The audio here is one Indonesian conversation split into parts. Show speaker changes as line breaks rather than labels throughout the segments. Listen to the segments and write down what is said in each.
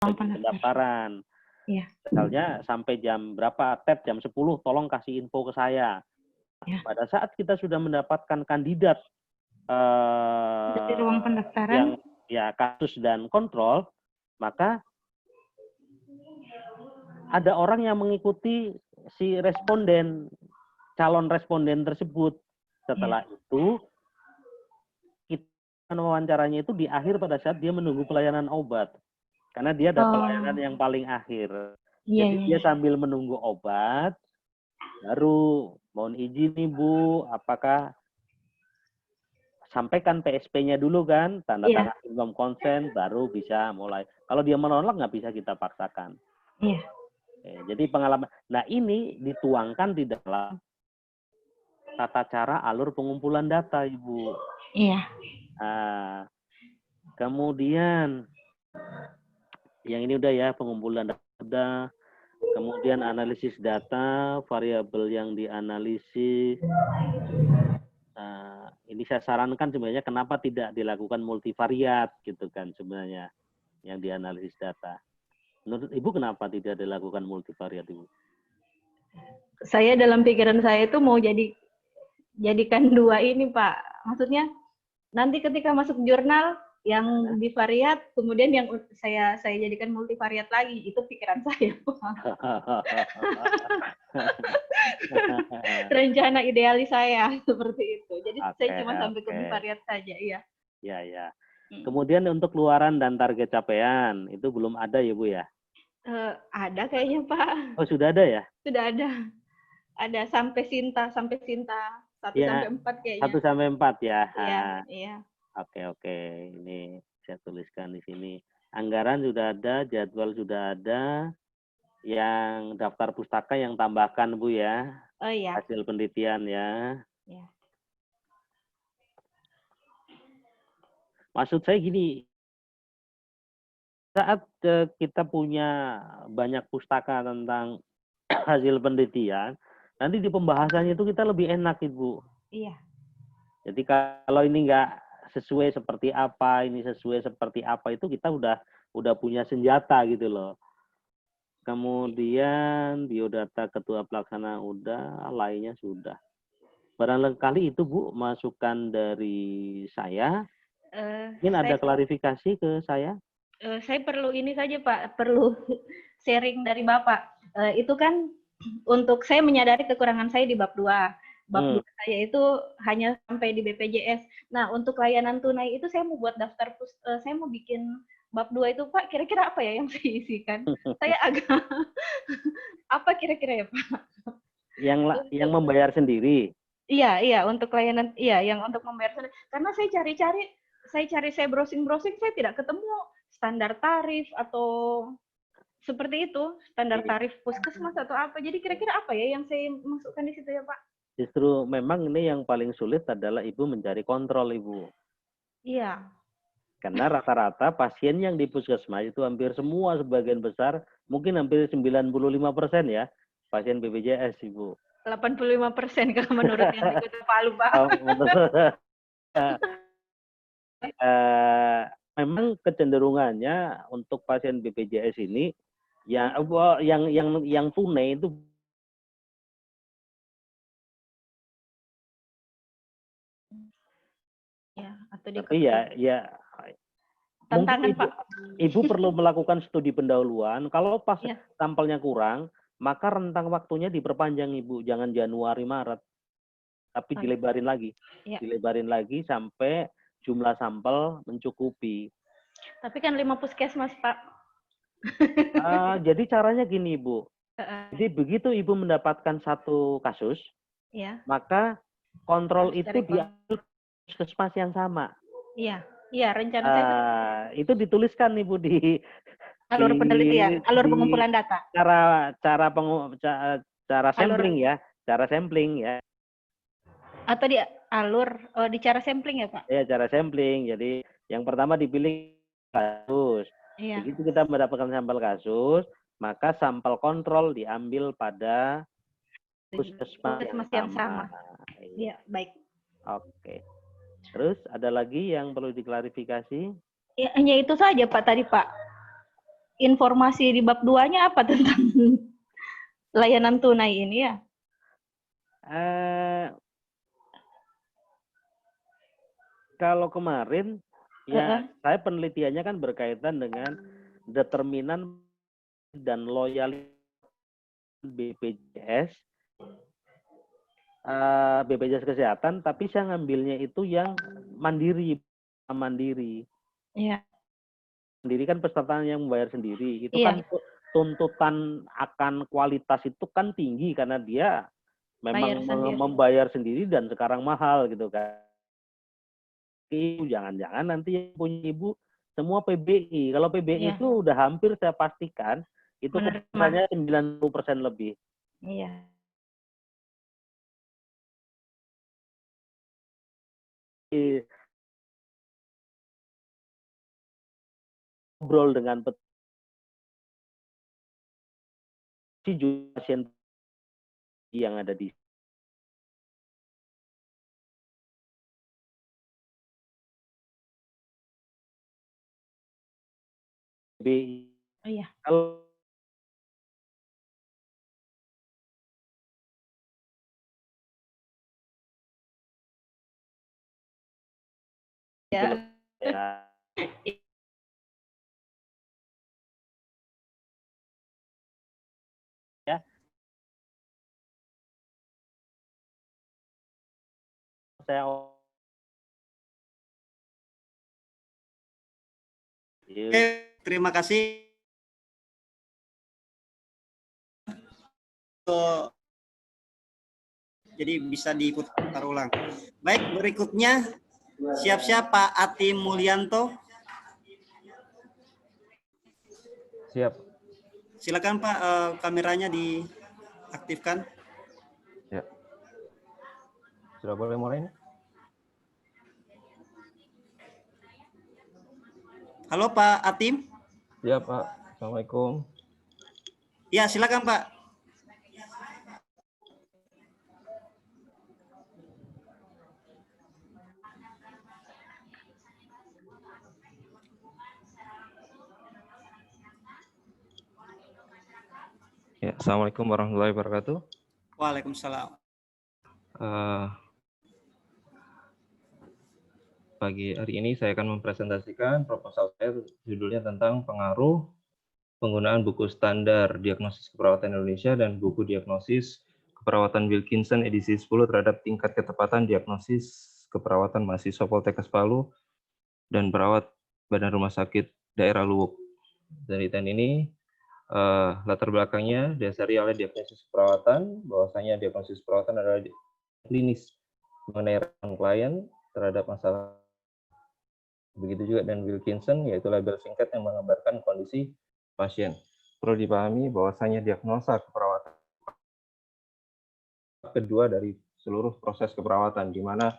pendaftaran.
Iya.
Misalnya sampai jam berapa, tet jam 10, tolong kasih info ke saya.
Ya.
Pada saat kita sudah mendapatkan kandidat
dari ruang pendaftaran
yang ya kasus dan kontrol, maka ada orang yang mengikuti si responden, calon responden tersebut. Setelah itu, kita wawancaranya itu di akhir pada saat dia menunggu pelayanan obat. Karena dia ada pelayanan yang paling akhir. Jadi dia sambil menunggu obat, baru mohon izin nih Bu, apakah sampaikan PSP-nya dulu kan, tanda tangan inform konsen, baru bisa mulai. Kalau dia menolak nggak bisa kita paksakan.
Iya.
Jadi pengalaman. Nah ini dituangkan di dalam tata cara alur pengumpulan data, Ibu.
Iya.
Nah, kemudian yang ini udah ya, pengumpulan data. Kemudian analisis data, variabel yang dianalisis. Ini saya sarankan sebenarnya kenapa tidak dilakukan multivariat gitu kan sebenarnya yang dianalisis data. Menurut Ibu kenapa tidak dilakukan multivariat, Ibu?
Saya dalam pikiran saya itu mau jadikan dua ini Pak. Maksudnya nanti ketika masuk jurnal yang bivariat, kemudian yang saya jadikan multivariat lagi, itu pikiran saya Pak. Rencana idealis saya seperti itu. Jadi saya cuma sampai ke bivariat saja, iya.
Ya. Kemudian untuk luaran dan target capaian itu belum ada ya Bu ya?
Ada kayaknya Pak.
Oh sudah ada ya?
Sudah ada. Ada sampai Sinta 1 sampai 4 kayaknya.
1 sampai 4 ya.
Iya.
Oke. Ini saya tuliskan di sini. Anggaran sudah ada, jadwal sudah ada. Yang daftar pustaka yang tambahkan Bu ya.
Oh iya.
Hasil penelitian ya.
Iya.
Maksud saya gini, saat kita punya banyak pustaka tentang hasil penelitian, nanti di pembahasannya itu kita lebih enak, Ibu.
Iya.
Jadi kalau ini nggak sesuai seperti apa, ini sesuai seperti apa, itu kita udah punya senjata gitu loh. Kemudian biodata ketua pelaksana udah, lainnya sudah. Barangkali itu Bu masukan dari saya. Mungkin ada klarifikasi ke saya?
Saya perlu ini saja Pak, perlu sharing dari Bapak. Itu kan untuk saya menyadari kekurangan saya di bab 2. Bab 2 saya itu hanya sampai di BPJS. Nah, untuk layanan tunai itu saya mau buat daftar, saya mau bikin bab 2 itu Pak, kira-kira apa ya yang saya isikan? Saya agak, apa kira-kira ya Pak?
Yang membayar sendiri?
Iya, untuk layanan, yang untuk membayar sendiri. Karena saya browsing, saya tidak ketemu standar tarif atau seperti itu, standar tarif puskesmas atau apa. Jadi kira-kira apa ya yang saya masukkan di situ ya Pak?
Justru memang ini yang paling sulit adalah Ibu mencari kontrol, Ibu.
Iya.
Karena rata-rata pasien yang di puskesmas itu hampir semua, sebagian besar, mungkin hampir 95% ya, pasien BPJS, Ibu.
85% kalau menurut yang di Kota Palu, Pak.
Memang kecenderungannya untuk pasien BPJS ini yang tunai itu tapi ya
tantangan,
mungkin Ibu perlu melakukan studi pendahuluan. Kalau pas sampelnya kurang, maka rentang waktunya diperpanjang Ibu, jangan Januari Maret, tapi dilebarin lagi, dilebarin lagi sampai jumlah sampel mencukupi.
Tapi kan 5 puskesmas, Pak.
Jadi caranya gini, Ibu. Jadi begitu Ibu mendapatkan satu kasus, maka kontrol itu diambil puskesmas yang sama.
Iya, rencana saya.
Itu dituliskan Ibu di
alur penelitian, alur pengumpulan data.
Cara sampling ya, cara sampling ya.
Atau di alur, di cara sampling ya Pak?
Ya, cara sampling. Jadi yang pertama dipilih kasus. Begitu kita mendapatkan sampel kasus, maka sampel kontrol diambil pada puskesmas yang sama.
Iya, baik.
Oke. Terus ada lagi yang perlu diklarifikasi?
Ya, hanya itu saja Pak tadi Pak. informasi di bab 2-nya apa tentang layanan tunai ini ya?
Kalau kemarin ya saya penelitiannya kan berkaitan dengan determinan dan loyalitas BPJS BPJS Kesehatan, tapi saya ngambilnya itu yang mandiri.
Iya.
Mandiri kan peserta yang membayar sendiri. Itu kan tuntutan akan kualitas itu kan tinggi karena dia memang membayar sendiri dan sekarang mahal gitu kan. Jangan-jangan nanti yang punya ibu semua PBI. Kalau PBI itu udah hampir saya pastikan itu keputusannya 90% lebih.
Iya.
Ngobrol dengan pasien yang ada di PBI.
Iya.
Kalau ya. Saya
terima kasih. Jadi bisa diputar ulang. Baik, berikutnya siap-siap Pak Atim Mulyanto.
Siap.
Silakan Pak, kameranya diaktifkan.
Ya. Sudah boleh mulai nih?
Halo Pak Atim.
Ya Pak, Assalamualaikum.
Ya, silakan Pak.
Ya, Assalamualaikum warahmatullahi wabarakatuh.
Waalaikumsalam.
Pagi hari ini saya akan mempresentasikan proposal saya, judulnya tentang pengaruh penggunaan buku standar diagnosis keperawatan Indonesia dan buku diagnosis keperawatan Wilkinson edisi 10 terhadap tingkat ketepatan diagnosis keperawatan mahasiswa Poltekkes Palu dan perawat Badan Rumah Sakit Daerah Luwuk. Penelitian ini latar belakangnya dasari oleh diagnosis perawatan, bahwasanya diagnosis perawatan adalah klinis mengenai klien terhadap masalah. Begitu juga dengan Wilkinson, yaitu label singkat yang menggambarkan kondisi pasien. Perlu dipahami bahwasanya diagnosa keperawatan kedua dari seluruh proses keperawatan, di mana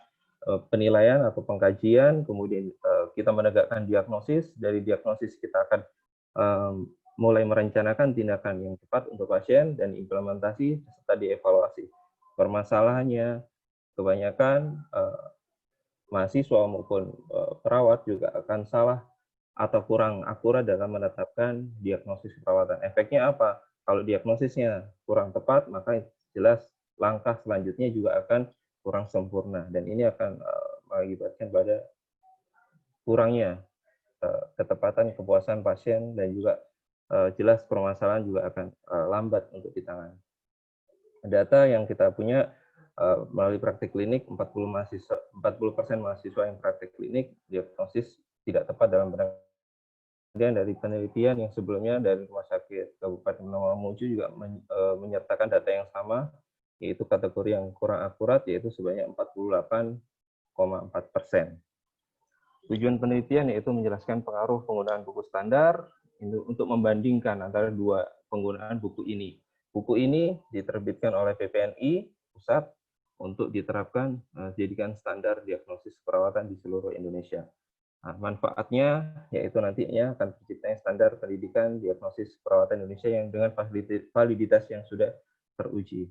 penilaian atau pengkajian, kemudian kita menegakkan diagnosis, dari diagnosis kita akan mulai merencanakan tindakan yang tepat untuk pasien dan implementasi serta dievaluasi. Permasalahannya, kebanyakan mahasiswa maupun perawat juga akan salah atau kurang akurat dalam menetapkan diagnosis perawatan. Efeknya apa? Kalau diagnosisnya kurang tepat, maka jelas langkah selanjutnya juga akan kurang sempurna, dan ini akan mengakibatkan pada kurangnya ketepatan kepuasan pasien, dan juga jelas permasalahan juga akan lambat untuk ditangani. Data yang kita punya melalui praktik klinik, 40% mahasiswa yang praktik klinik diagnosis tidak tepat dalam penanganan. Kemudian dari penelitian yang sebelumnya dari Rumah Sakit Kabupaten Mamuju juga menyertakan data yang sama, yaitu kategori yang kurang akurat, yaitu sebanyak 48,4%. Tujuan penelitian yaitu menjelaskan pengaruh penggunaan buku standar untuk membandingkan antara dua penggunaan buku ini. Buku ini diterbitkan oleh PPNI pusat untuk diterapkan jadikan standar diagnosis perawatan di seluruh Indonesia. Nah, manfaatnya yaitu nantinya akan terciptanya standar pendidikan diagnosis perawatan Indonesia yang dengan validitas yang sudah teruji.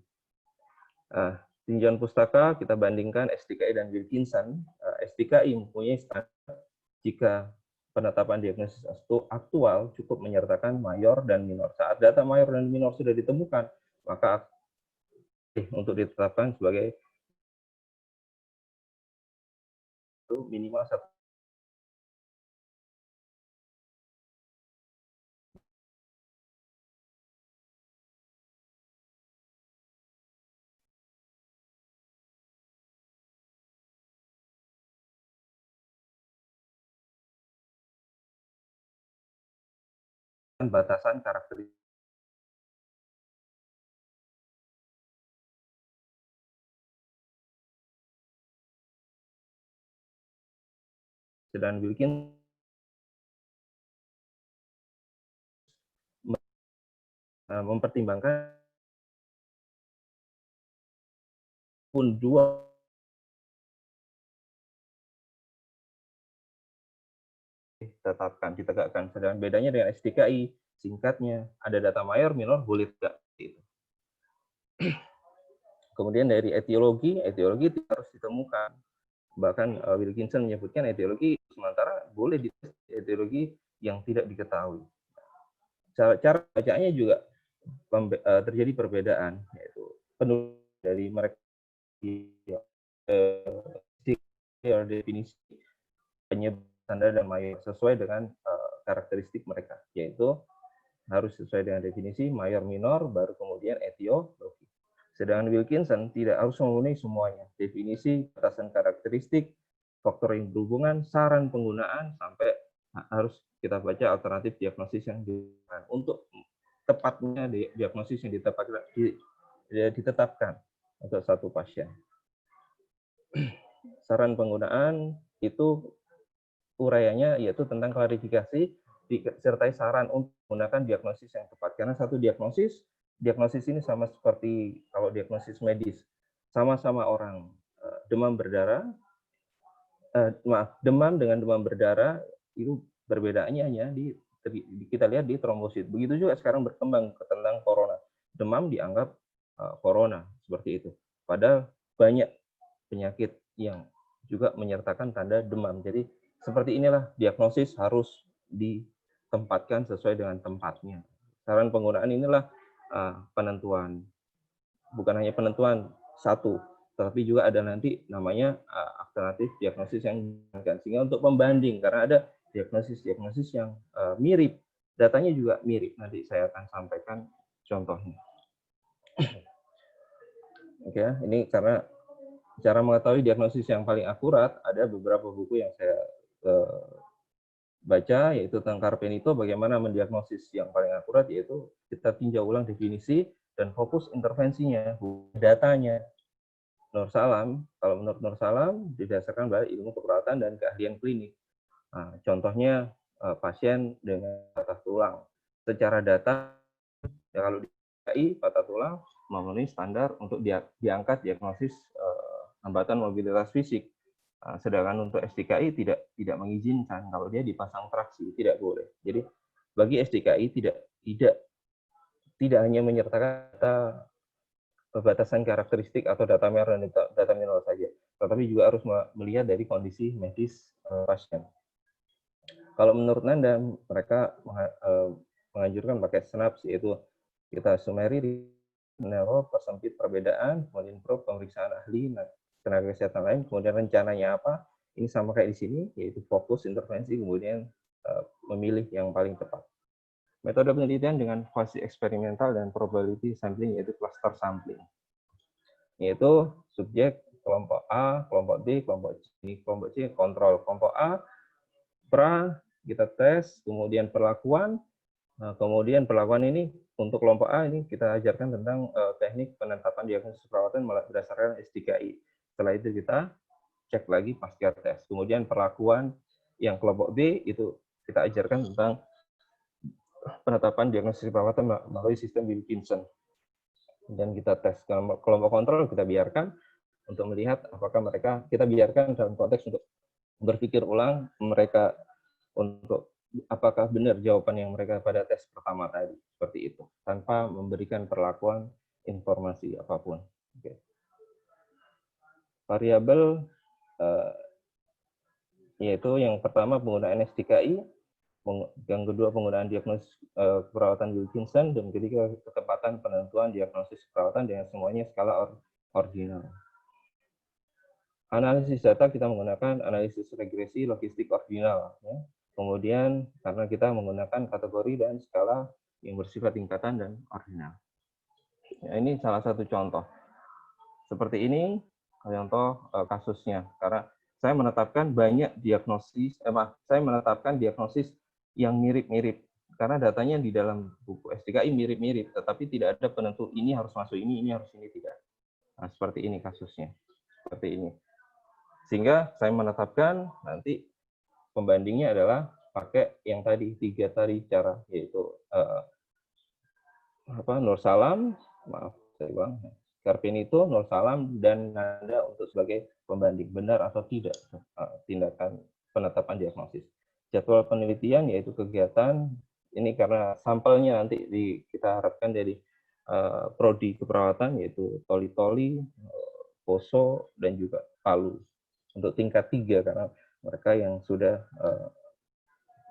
Tinjauan pustaka kita bandingkan SDKI dan Wilkinson. SDKI mempunyai standar jika penetapan diagnosis aktual cukup menyertakan mayor dan minor. Saat data mayor dan minor sudah ditemukan, maka untuk ditetapkan sebagai minimal satu batasan karakteristik. Dan Wilkins mempertimbangkan pun dua ditegakkan. Sedangkan bedanya dengan SDKI, singkatnya ada data mayor, minor, boleh tidak. Kemudian dari etiologi harus ditemukan. Bahkan Wilkinson menyebutkan etiologi sementara boleh di etiologi yang tidak diketahui. Cara bacanya juga terjadi perbedaan, yaitu penulis dari mereka definisi penyebab standar dan mayor sesuai dengan karakteristik mereka, yaitu harus sesuai dengan definisi mayor minor, baru kemudian etiologi. Sedangkan Wilkinson tidak harus memenuhi semuanya, definisi, batasan karakteristik, faktor yang berhubungan, saran penggunaan, sampai harus kita baca alternatif diagnosis yang diberikan untuk tepatnya diagnosis yang ditetapkan untuk satu pasien. Saran penggunaan itu uraiannya yaitu tentang klarifikasi disertai saran untuk menggunakan diagnosis yang tepat. Karena satu diagnosis ini sama seperti kalau diagnosis medis, sama-sama orang demam berdarah, demam dengan demam berdarah itu perbedaannya hanya kita lihat di trombosit. Begitu juga sekarang berkembang tentang corona. Demam dianggap corona seperti itu. Padahal banyak penyakit yang juga menyertakan tanda demam. Jadi seperti inilah diagnosis harus ditempatkan sesuai dengan tempatnya. Saran penggunaan inilah penentuan. Bukan hanya penentuan satu, tetapi juga ada nanti namanya alternatif diagnosis yang digunakan. Sehingga untuk pembanding, karena ada diagnosis yang mirip, datanya juga mirip. Nanti saya akan sampaikan contohnya. Oke, ini karena cara mengetahui diagnosis yang paling akurat, ada beberapa buku yang saya baca, yaitu tentang Carpenito, bagaimana mendiagnosis yang paling akurat, yaitu kita tinjau ulang definisi dan fokus intervensinya, datanya. Nur Salam, kalau menurut Nur Salam, didasarkan pada ilmu keperawatan dan keahlian klinik. Nah, contohnya pasien dengan patah tulang. Secara data, ya kalau di DKI, patah tulang memenuhi standar untuk diangkat diagnosis hambatan mobilitas fisik. Sedangkan untuk SDKI tidak mengizinkan kalau dia dipasang traksi, tidak boleh. Jadi bagi SDKI tidak hanya menyertakan data batasan karakteristik atau data merah dan data minor saja, tetapi juga harus melihat dari kondisi medis pasien. Kalau menurut Nanda, mereka menganjurkan pakai SNAPS, yaitu kita summary, neuro, persempit perbedaan, kemudian pemeriksaan ahli, tenaga kesehatan lain, kemudian rencananya apa, ini sama kayak di sini, yaitu fokus, intervensi, kemudian memilih yang paling tepat. Metode penelitian dengan fase eksperimental dan probability sampling, yaitu cluster sampling. Yaitu subjek kelompok A, kelompok B, kelompok C, kontrol. Kelompok A, pra, kita tes, kemudian perlakuan. Nah, kemudian perlakuan ini, untuk kelompok A ini kita ajarkan tentang teknik penetapan diagnosis perawatan berdasarkan SDKI. Setelah itu kita cek lagi pasca tes. Kemudian perlakuan yang kelompok B itu kita ajarkan tentang penetapan diagnosis perawatan melalui sistem Wilkinson. Dan kita tes. Kelompok kontrol kita biarkan untuk melihat apakah mereka, kita biarkan dalam konteks untuk berpikir ulang mereka untuk apakah benar jawaban yang mereka pada tes pertama tadi. Seperti itu. Tanpa memberikan perlakuan informasi apapun. Oke. Variabel yaitu yang pertama penggunaan STKI, yang kedua penggunaan diagnosis keperawatan Wilkinson, dan ketiga ketepatan penentuan diagnosis keperawatan dengan semuanya skala ordinal. Analisis data kita menggunakan analisis regresi logistik ordinal. Ya. Kemudian karena kita menggunakan kategori dan skala yang bersifat tingkatan dan ordinal. Ya, ini salah satu contoh. Seperti ini contoh kasusnya. Karena saya menetapkan banyak diagnosis, saya menetapkan diagnosis yang mirip-mirip. Karena datanya di dalam buku STKI mirip-mirip, tetapi tidak ada penentu ini harus masuk ini harus ini, tidak. Nah, seperti ini kasusnya. Seperti ini. Sehingga saya menetapkan nanti pembandingnya adalah pakai yang tadi, 3 tadi cara, yaitu Nur Salam, maaf saya ulang, Scarpinito, Nur Salam, dan Nanda untuk sebagai pembanding benar atau tidak tindakan penetapan diagnosis. Jadwal penelitian yaitu kegiatan ini karena sampelnya nanti kita harapkan dari prodi keperawatan yaitu Toli-Toli, Poso, dan juga Palu untuk tingkat 3 karena mereka yang sudah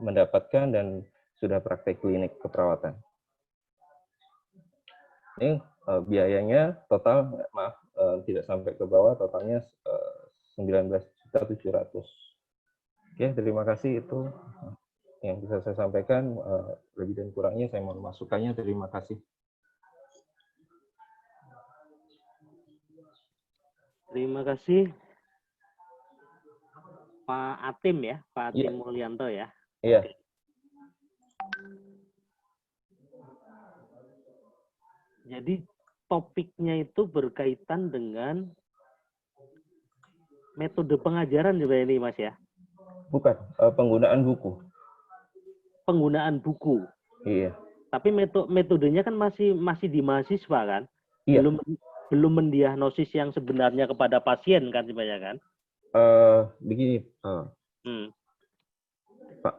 mendapatkan dan sudah praktek klinik keperawatan. Ini biayanya total, maaf tidak sampai ke bawah, totalnya 19.700.000. Oke, terima kasih, itu yang bisa saya sampaikan. Lebih dan kurangnya saya mohon masukannya. Terima kasih.
Terima kasih Pak Atim ya, Pak Atim Mulyanto ya.
Iya.
Oke. Jadi topiknya itu berkaitan dengan metode pengajaran juga ini Mas ya?
Bukan, penggunaan buku.
Penggunaan buku.
Iya.
Tapi metodenya kan masih di mahasiswa kan?
Iya.
Belum mendiagnosis yang sebenarnya kepada pasien kan sebenarnya kan?
Begini, Pak,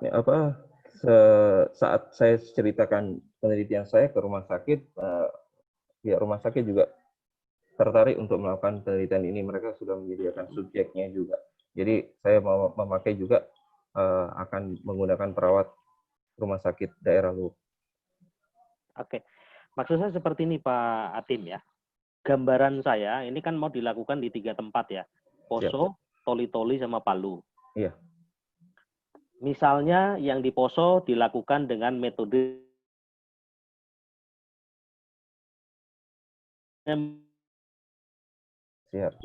saat saya ceritakan penelitian saya ke rumah sakit, pihak rumah sakit juga tertarik untuk melakukan penelitian ini. Mereka sudah menyediakan subjeknya juga. Jadi saya mau memakai juga akan menggunakan perawat rumah sakit daerah Luwu.
Oke, maksud saya seperti ini Pak Atim ya. Gambaran saya ini kan mau dilakukan di 3 tempat ya, Poso, Toli-Toli, sama Palu.
Iya.
Misalnya yang di Poso dilakukan dengan metode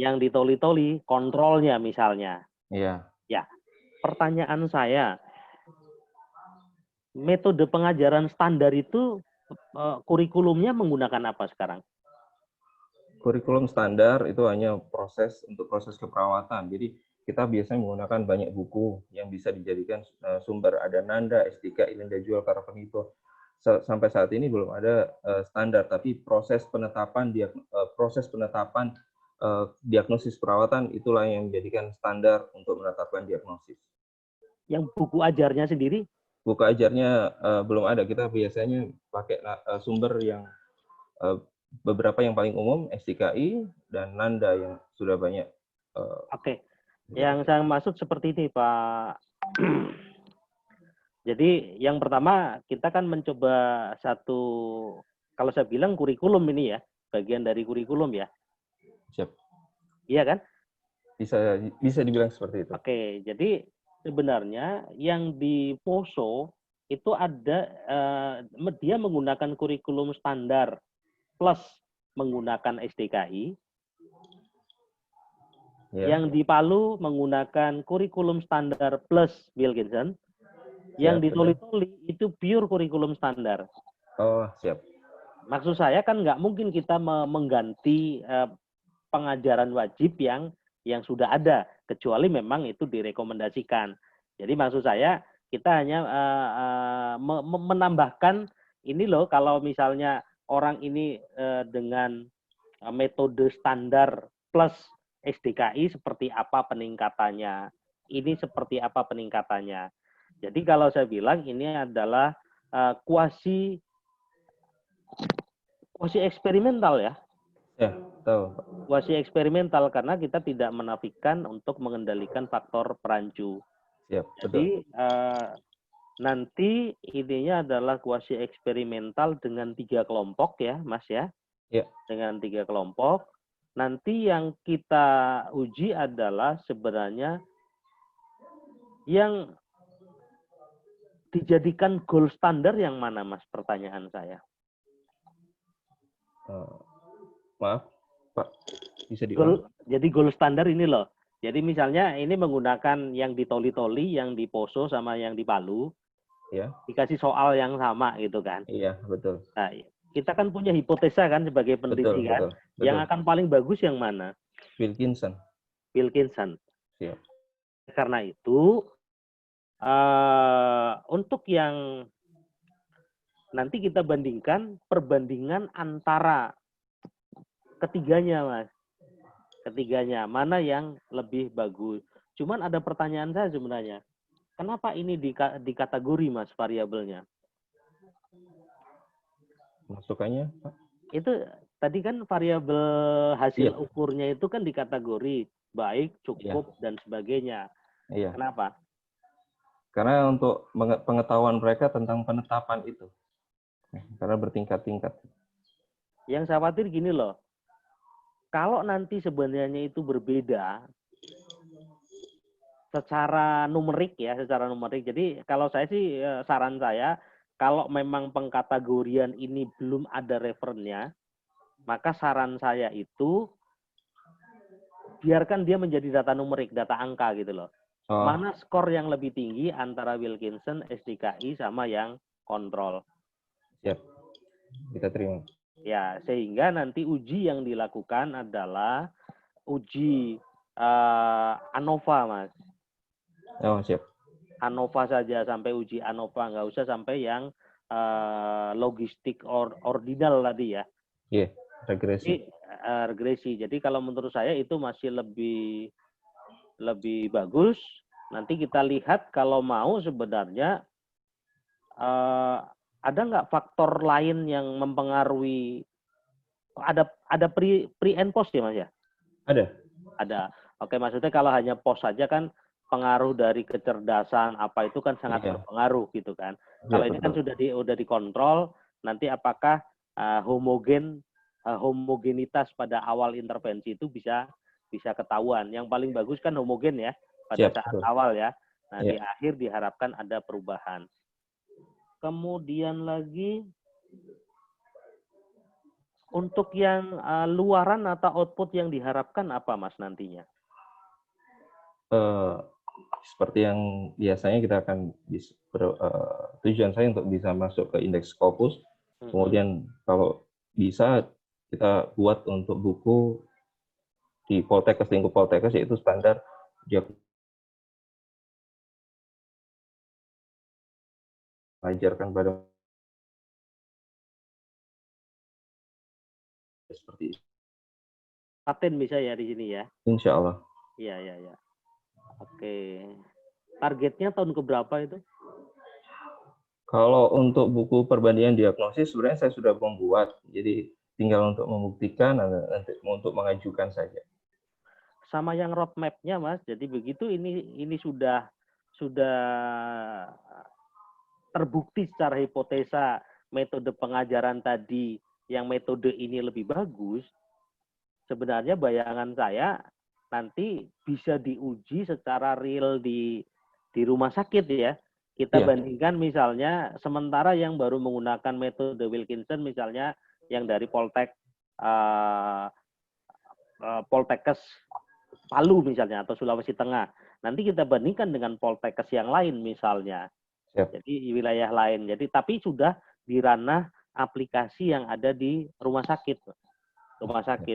yang di Toli-Toli kontrolnya misalnya.
Iya.
Ya, pertanyaan saya, metode pengajaran standar itu kurikulumnya menggunakan apa sekarang?
Kurikulum standar itu hanya proses keperawatan. Jadi kita biasanya menggunakan banyak buku yang bisa dijadikan sumber. Ada Nanda, STKI, Linda Jual, Carpenito. Sampai saat ini belum ada standar, tapi proses penetapan diagnosis perawatan itulah yang menjadikan standar untuk menetapkan diagnosis.
Yang buku ajarnya sendiri?
Buku ajarnya belum ada. Kita biasanya pakai sumber yang beberapa yang paling umum, STKI dan Nanda yang sudah banyak.
Oke, yang saya maksud seperti ini Pak. Jadi yang pertama kita kan mencoba satu, kalau saya bilang kurikulum ini ya, bagian dari kurikulum ya.
Siap.
Iya kan?
Bisa dibilang seperti itu.
Oke, jadi sebenarnya yang di Poso itu ada dia menggunakan kurikulum standar plus menggunakan STKI. Yeah. Yang di Palu menggunakan kurikulum standar plus Wilkinson. Yang di Toli-Toli itu pure kurikulum standar.
Oh, siap.
Maksud saya kan nggak mungkin kita mengganti pengajaran wajib yang sudah ada, kecuali memang itu direkomendasikan. Jadi maksud saya kita hanya menambahkan ini loh, kalau misalnya orang ini dengan metode standar plus SDKI seperti apa peningkatannya, ini seperti apa peningkatannya. Jadi kalau saya bilang ini adalah kuasi eksperimental ya.
Ya, tahu.
Kuasi eksperimental karena kita tidak menafikan untuk mengendalikan faktor perancu.
Siap,
Jadi
betul.
nanti idenya adalah kuasi eksperimental dengan 3 kelompok ya, Mas ya.
Ya.
Dengan 3 kelompok. Nanti yang kita uji adalah sebenarnya yang dijadikan gold standar yang mana, Mas? Pertanyaan saya.
Maaf, Pak, bisa diulang?
Jadi gold standar ini loh. Jadi misalnya ini menggunakan yang di Toli-Toli, yang di Poso, sama yang di Palu.
Ya.
Dikasih soal yang sama gitu kan.
Iya, betul.
Nah, kita kan punya hipotesa kan sebagai peneliti kan.
Betul.
Yang akan paling bagus yang mana?
Wilkinson.
Wilkinson.
Siap.
Karena itu, untuk yang nanti kita bandingkan perbandingan antara ketiganya, Mas. Ketiganya, mana yang lebih bagus. Cuman ada pertanyaan saya sebenarnya. Kenapa ini di kategori, Mas, variabelnya?
Masukannya, Pak?
Itu tadi kan variabel hasil ukurnya itu kan di kategori baik, cukup, dan sebagainya.
Iya.
Kenapa?
Karena untuk pengetahuan mereka tentang penetapan itu. Karena bertingkat-tingkat.
Yang saya khawatir gini loh. Kalau nanti sebenarnya itu berbeda secara numerik ya, secara numerik. Jadi kalau saya sih saran saya, kalau memang pengkategorian ini belum ada referennya, maka saran saya itu biarkan dia menjadi data numerik, data angka gitu loh. Mana skor yang lebih tinggi antara Wilkinson, SDKI, sama yang kontrol.
Siap. Kita terima.
Ya, sehingga nanti uji yang dilakukan adalah uji ANOVA, Mas.
Oh, siap.
ANOVA saja, sampai uji ANOVA, nggak usah sampai yang logistik ordinal tadi ya.
Iya, regresi.
Regresi. Jadi kalau menurut saya itu masih lebih bagus. Nanti kita lihat kalau mau sebenarnya ada nggak faktor lain yang mempengaruhi, ada pre and post ya, Mas ya? Ada. Oke, maksudnya kalau hanya post saja kan pengaruh dari kecerdasan apa itu kan sangat berpengaruh gitu kan. Kalau ini kan sudah dikontrol, nanti apakah homogenitas pada awal intervensi itu bisa ketahuan. Yang paling bagus kan homogen ya pada saat awal ya. Nah, di akhir diharapkan ada perubahan. Kemudian lagi untuk yang luaran atau output yang diharapkan apa, Mas, nantinya?
Seperti yang biasanya kita akan tujuan saya untuk bisa masuk ke indeks Scopus. Kemudian kalau bisa kita buat untuk buku di Poltekkes, lingkup Poltekkes, yaitu standar mengajarkan pada seperti itu.
Paten bisa ya di sini ya?
Insya Allah.
Iya. Oke. Targetnya tahun keberapa itu?
Kalau untuk buku perbandingan diagnosis sebenarnya saya sudah membuat. Jadi tinggal untuk membuktikan, untuk mengajukan saja.
Sama yang roadmap-nya, Mas. Jadi begitu ini sudah terbukti secara hipotesa metode pengajaran tadi, yang metode ini lebih bagus, sebenarnya bayangan saya nanti bisa diuji secara real di rumah sakit ya. Kita bandingkan misalnya sementara yang baru menggunakan metode Wilkinson misalnya yang dari Poltekkes Palu misalnya atau Sulawesi Tengah. Nanti kita bandingkan dengan Poltekkes yang lain misalnya. Jadi wilayah lain. Jadi tapi sudah di ranah aplikasi yang ada di rumah sakit.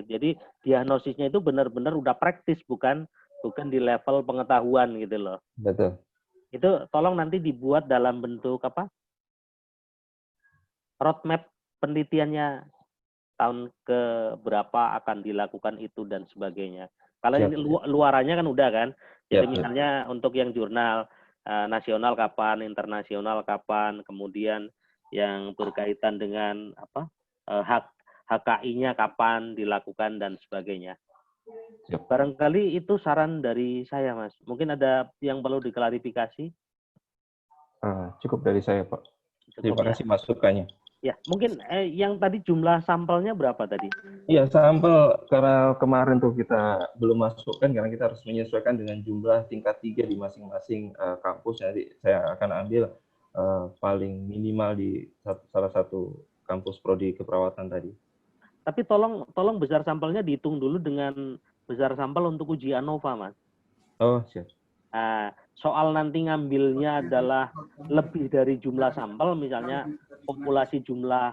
Jadi diagnosisnya itu benar-benar udah praktis, bukan di level pengetahuan gitu loh.
Betul.
Itu tolong nanti dibuat dalam bentuk apa? Roadmap penelitiannya tahun ke berapa akan dilakukan itu dan sebagainya. Kalau ini luarannya kan udah kan. Jadi misalnya untuk yang jurnal nasional kapan, internasional kapan, kemudian yang berkaitan dengan apa? HKI-nya kapan dilakukan dan sebagainya. Barangkali itu saran dari saya, Mas. Mungkin ada yang perlu diklarifikasi?
Cukup dari saya, Pak. Terima kasih masukannya.
Ya, mungkin yang tadi jumlah sampelnya berapa tadi?
Iya, sampel karena kemarin tuh kita belum masukkan karena kita harus menyesuaikan dengan jumlah tingkat 3 di masing-masing kampus. Jadi saya akan ambil paling minimal di salah satu kampus prodi keperawatan tadi.
Tapi tolong besar sampelnya dihitung dulu dengan besar sampel untuk uji ANOVA, Mas.
Oh, siap.
Soal nanti ngambilnya adalah lebih dari jumlah sampel, misalnya populasi jumlah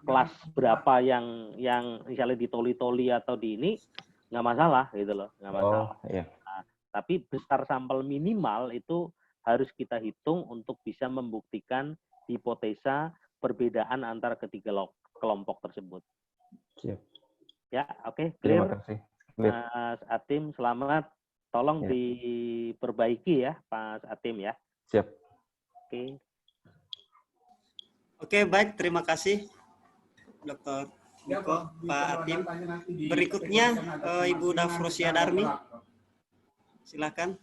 kelas berapa yang misalnya ditoli-toli atau di ini, nggak masalah gitu loh, nggak masalah.
Iya.
Tapi besar sampel minimal itu harus kita hitung untuk bisa membuktikan hipotesa perbedaan antara ketiga kelompok tersebut.
Siap.
Ya, oke,
Terima
clear.
kasih.
Mas Atim, selamat. Tolong diperbaiki ya, Mas Atim ya.
Siap.
Oke.
Oke, baik. Terima kasih, Dr. Niko, Pak Atim. Berikutnya, Ibu Dafrosia Darmi. Silakan.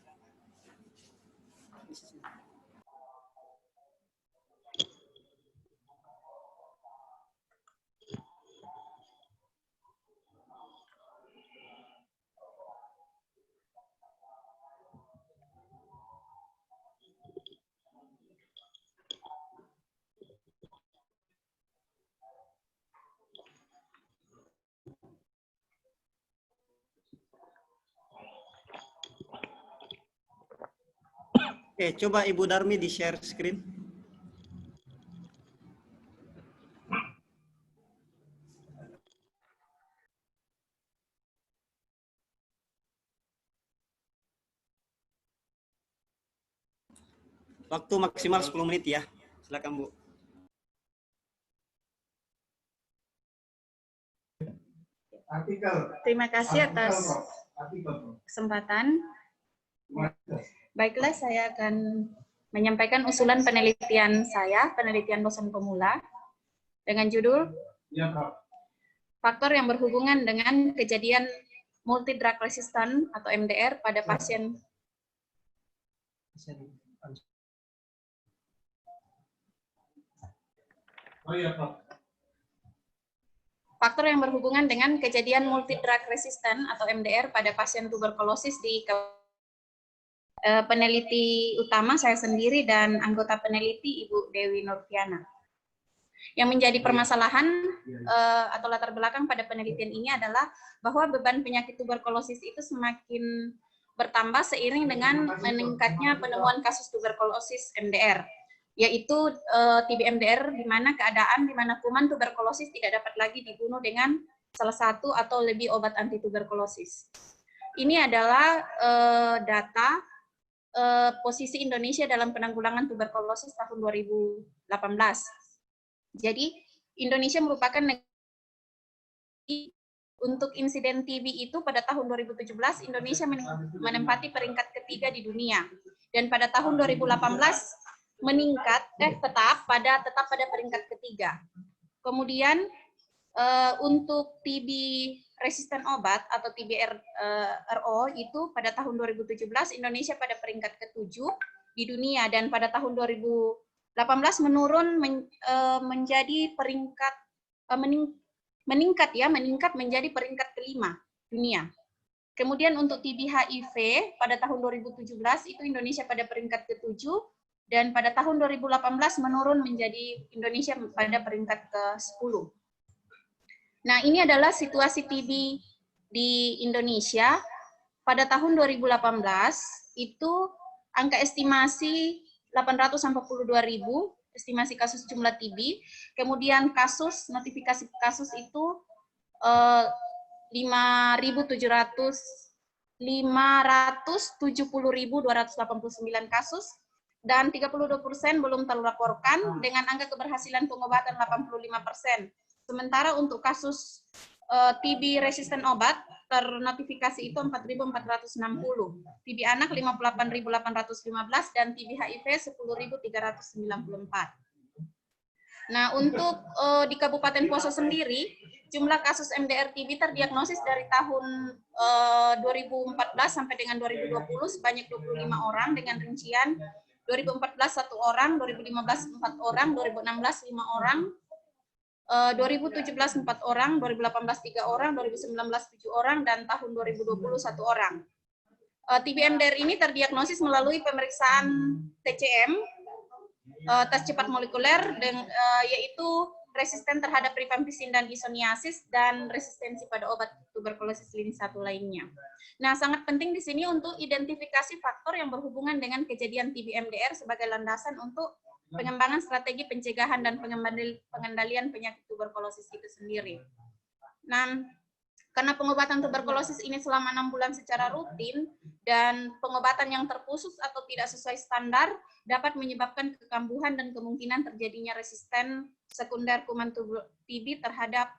Oke, coba Ibu Darmi di-share screen. Waktu maksimal 10 menit ya. Silakan, Bu.
Terima kasih atas kesempatan. Baiklah, saya akan menyampaikan usulan penelitian saya, penelitian dosen pemula, dengan judul faktor yang berhubungan dengan kejadian multi drug resistant atau MDR pada pasien faktor yang berhubungan dengan kejadian multi drug resistant atau MDR pada pasien tuberkulosis di peneliti utama saya sendiri dan anggota peneliti Ibu Dewi Nurfiana. Yang menjadi permasalahan atau latar belakang pada penelitian ini adalah bahwa beban penyakit tuberkulosis itu semakin bertambah seiring dengan meningkatnya penemuan kasus tuberkulosis MDR, yaitu TB MDR, di mana keadaan di mana kuman tuberkulosis tidak dapat lagi dibunuh dengan salah satu atau lebih obat anti tuberkulosis. Ini adalah data posisi Indonesia dalam penanggulangan tuberkulosis tahun 2018. Jadi Indonesia merupakan negara untuk insiden TB itu pada tahun 2017 Indonesia menempati peringkat ketiga di dunia, dan pada tahun 2018 meningkat tetap pada peringkat ketiga. Kemudian untuk TB resisten obat atau TB-RO itu pada tahun 2017 Indonesia pada peringkat ke-7 di dunia, dan pada tahun 2018 menurun menjadi peringkat meningkat menjadi peringkat ke-5 dunia. Kemudian untuk TB HIV pada tahun 2017 itu Indonesia pada peringkat ke-7, dan pada tahun 2018 menurun menjadi Indonesia pada peringkat ke-10. Nah, ini adalah situasi TB di Indonesia pada tahun 2018 itu angka estimasi 842.000 estimasi kasus jumlah TB, kemudian notifikasi kasus itu 570.289 kasus, dan 32% belum terlaporkan dengan angka keberhasilan pengobatan 85%. Sementara untuk kasus TB resisten obat ternotifikasi itu 4.460, TB anak 58.815, dan TB HIV 10.394.
Nah, untuk di Kabupaten Poso sendiri, jumlah kasus MDR TB terdiagnosis dari tahun 2014 sampai dengan 2020 sebanyak 25 orang dengan rincian 2014 1 orang, 2015 4 orang, 2016 5 orang, 2017 4 orang, 2018 3 orang, 2019 7 orang, dan tahun 2020 1 orang. TB MDR ini terdiagnosis melalui pemeriksaan TCM, tes cepat molekuler, yaitu resisten terhadap rifampicin dan isoniasis, dan resistensi pada obat tuberkulosis lini 1 lainnya. Nah, sangat penting di sini untuk identifikasi faktor yang berhubungan dengan kejadian TB MDR sebagai landasan untuk pengembangan strategi pencegahan dan pengendalian penyakit tuberkulosis itu sendiri. Nah, karena pengobatan tuberkulosis ini selama 6 bulan secara rutin dan pengobatan yang terkhusus atau tidak sesuai standar dapat menyebabkan kekambuhan dan kemungkinan terjadinya resisten sekunder kuman TB terhadap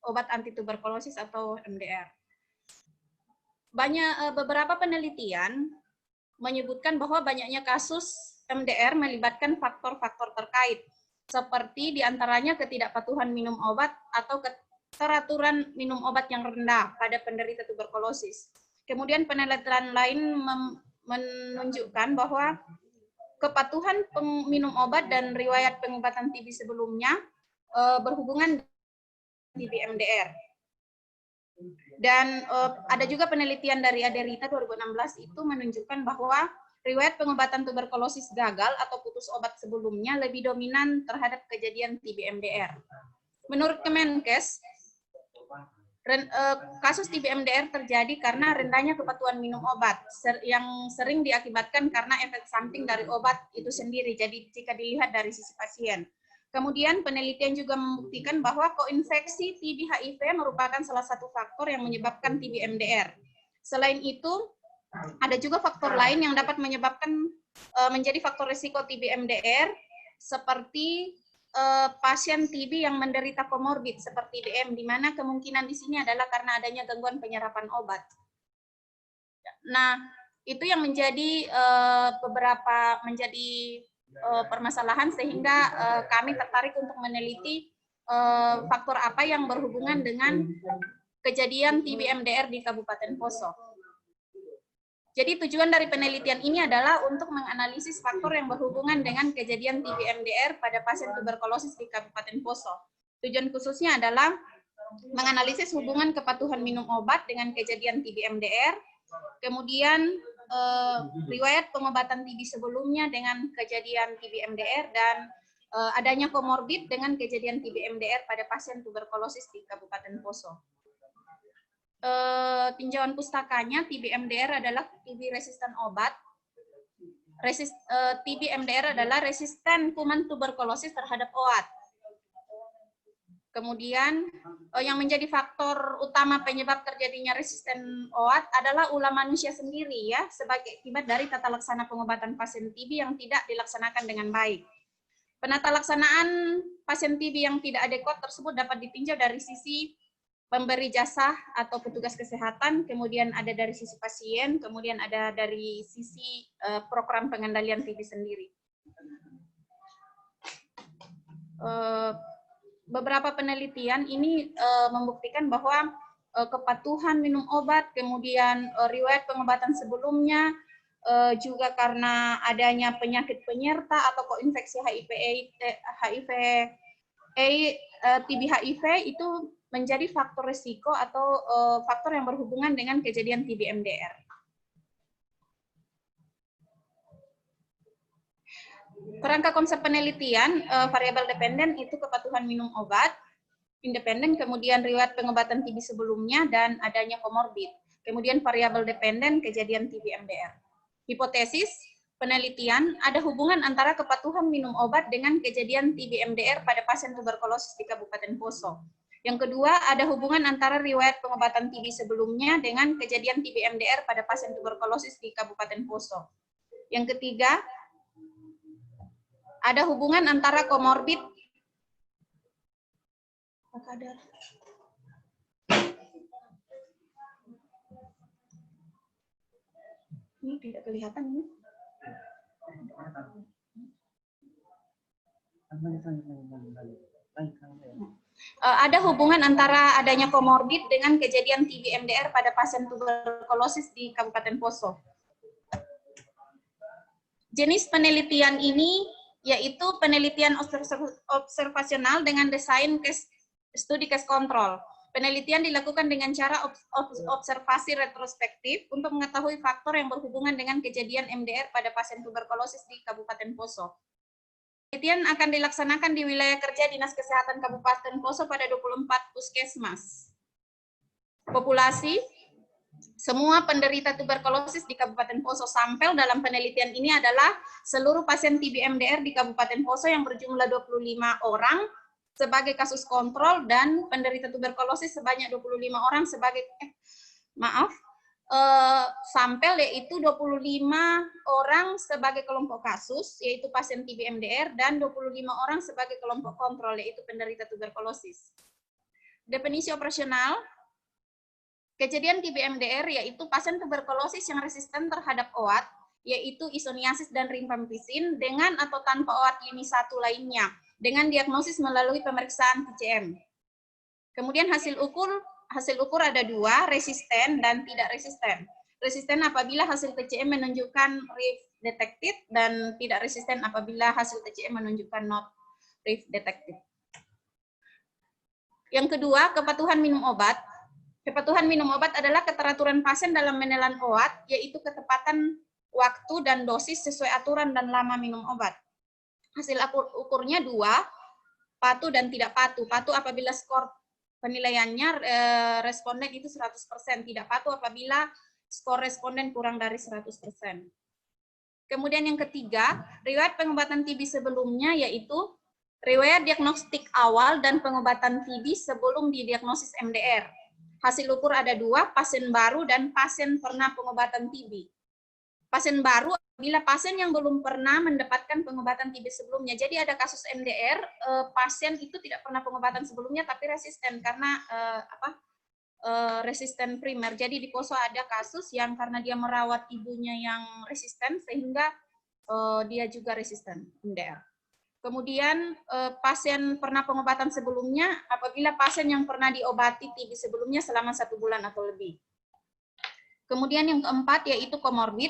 obat anti tuberkulosis atau MDR. Beberapa penelitian menyebutkan bahwa banyaknya kasus MDR melibatkan faktor-faktor terkait, seperti diantaranya ketidakpatuhan minum obat atau keteraturan minum obat yang rendah pada penderita tuberkulosis. Kemudian penelitian lain menunjukkan bahwa kepatuhan minum obat dan riwayat pengobatan TB sebelumnya berhubungan dengan TB MDR. Dan ada juga penelitian dari Aderita 2016 itu menunjukkan bahwa riwayat pengobatan tuberkulosis gagal atau putus obat sebelumnya lebih dominan terhadap kejadian TB MDR. Menurut Kemenkes, kasus TB MDR terjadi karena rendahnya kepatuhan minum obat yang sering diakibatkan karena efek samping dari obat itu sendiri. Jadi jika dilihat dari sisi pasien. Kemudian penelitian juga membuktikan bahwa koinfeksi TB HIV merupakan salah satu faktor yang menyebabkan TB MDR. Selain itu, ada juga faktor lain yang dapat menyebabkan menjadi faktor risiko TB MDR seperti pasien TB yang menderita komorbid seperti DM, di mana kemungkinan di sini adalah karena adanya gangguan penyerapan obat. Nah, itu yang menjadi permasalahan sehingga kami tertarik untuk meneliti faktor apa yang berhubungan dengan kejadian TB MDR di Kabupaten Poso. Jadi tujuan dari penelitian ini adalah untuk menganalisis faktor yang berhubungan dengan kejadian TB MDR pada pasien tuberkulosis di Kabupaten Poso. Tujuan khususnya adalah menganalisis hubungan kepatuhan minum obat dengan kejadian TB MDR, kemudian riwayat pengobatan TB sebelumnya dengan kejadian TB MDR, dan adanya komorbid dengan kejadian TB MDR pada pasien tuberkulosis di Kabupaten Poso. Tinjauan pustakanya, TB MDR adalah TB resisten obat. TB MDR adalah resisten kuman tuberkulosis terhadap obat. Kemudian yang menjadi faktor utama penyebab terjadinya resisten obat adalah ulah manusia sendiri ya, sebagai akibat dari tata laksana pengobatan pasien TB yang tidak dilaksanakan dengan baik. Penata laksanaan pasien TB yang tidak adekuat tersebut dapat ditinjau dari sisi pemberi jasa atau petugas kesehatan, kemudian ada dari sisi pasien, kemudian ada dari sisi program pengendalian TB sendiri. Beberapa penelitian ini membuktikan bahwa kepatuhan minum obat, kemudian riwayat pengobatan sebelumnya, juga karena adanya penyakit penyerta atau koinfeksi TB HIV itu menjadi faktor risiko atau faktor yang berhubungan dengan kejadian TB MDR. Kerangka konsep penelitian, variabel dependen itu kepatuhan minum obat, independen, kemudian riwayat pengobatan TB sebelumnya, dan adanya komorbid. Kemudian variabel dependen kejadian TB MDR. Hipotesis penelitian, ada hubungan antara kepatuhan minum obat dengan kejadian TB MDR pada pasien tuberkulosis di Kabupaten Poso. Yang kedua, ada hubungan antara riwayat pengobatan TB sebelumnya dengan kejadian TB MDR pada pasien tuberkulosis di Kabupaten Poso. Yang ketiga, ada hubungan antara komorbid. Ini tidak kelihatan ini. Ada hubungan antara adanya komorbid dengan kejadian TB MDR pada pasien tuberkulosis di Kabupaten Poso. Jenis penelitian ini yaitu penelitian observasional dengan desain studi case control. Penelitian dilakukan dengan cara observasi retrospektif untuk mengetahui faktor yang berhubungan dengan kejadian MDR pada pasien tuberkulosis di Kabupaten Poso. Penelitian akan dilaksanakan di wilayah kerja Dinas Kesehatan Kabupaten Poso pada 24 puskesmas. Populasi semua penderita tuberkulosis di Kabupaten Poso. Sampel dalam penelitian ini adalah seluruh pasien TB MDR di Kabupaten Poso yang berjumlah 25 orang sebagai kasus kontrol dan penderita tuberkulosis sebanyak 25 orang sebagai sampel yaitu 25 orang sebagai kelompok kasus yaitu pasien TB MDR dan 25 orang sebagai kelompok kontrol yaitu penderita tuberkulosis. Definisi operasional kejadian TB MDR yaitu pasien tuberkulosis yang resisten terhadap OAT yaitu isoniasis dan rifampicin dengan atau tanpa OAT lini 1 lainnya dengan diagnosis melalui pemeriksaan TCM. Kemudian hasil ukur ada dua, resisten dan tidak resisten. Resisten apabila hasil TCM menunjukkan RIF detected dan tidak resisten apabila hasil TCM menunjukkan not RIF detected. Yang kedua, kepatuhan minum obat. Kepatuhan minum obat adalah keteraturan pasien dalam menelan OAT, yaitu ketepatan waktu dan dosis sesuai aturan dan lama minum obat. Hasil ukurnya dua, patuh dan tidak patuh. Patuh apabila skor penilaiannya responden itu 100%, tidak patuh apabila skor responden kurang dari 100%. Kemudian yang ketiga, riwayat pengobatan TB sebelumnya yaitu riwayat diagnostik awal dan pengobatan TB sebelum didiagnosis MDR. Hasil ukur ada dua, pasien baru dan pasien pernah pengobatan TB. Pasien baru apabila pasien yang belum pernah mendapatkan pengobatan TB sebelumnya. Jadi ada kasus MDR, pasien itu tidak pernah pengobatan sebelumnya tapi resisten karena resisten primer. Jadi di Poso ada kasus yang karena dia merawat ibunya yang resisten sehingga dia juga resisten MDR. Kemudian pasien pernah pengobatan sebelumnya apabila pasien yang pernah diobati TB sebelumnya selama 1 bulan atau lebih. Kemudian yang keempat yaitu komorbid.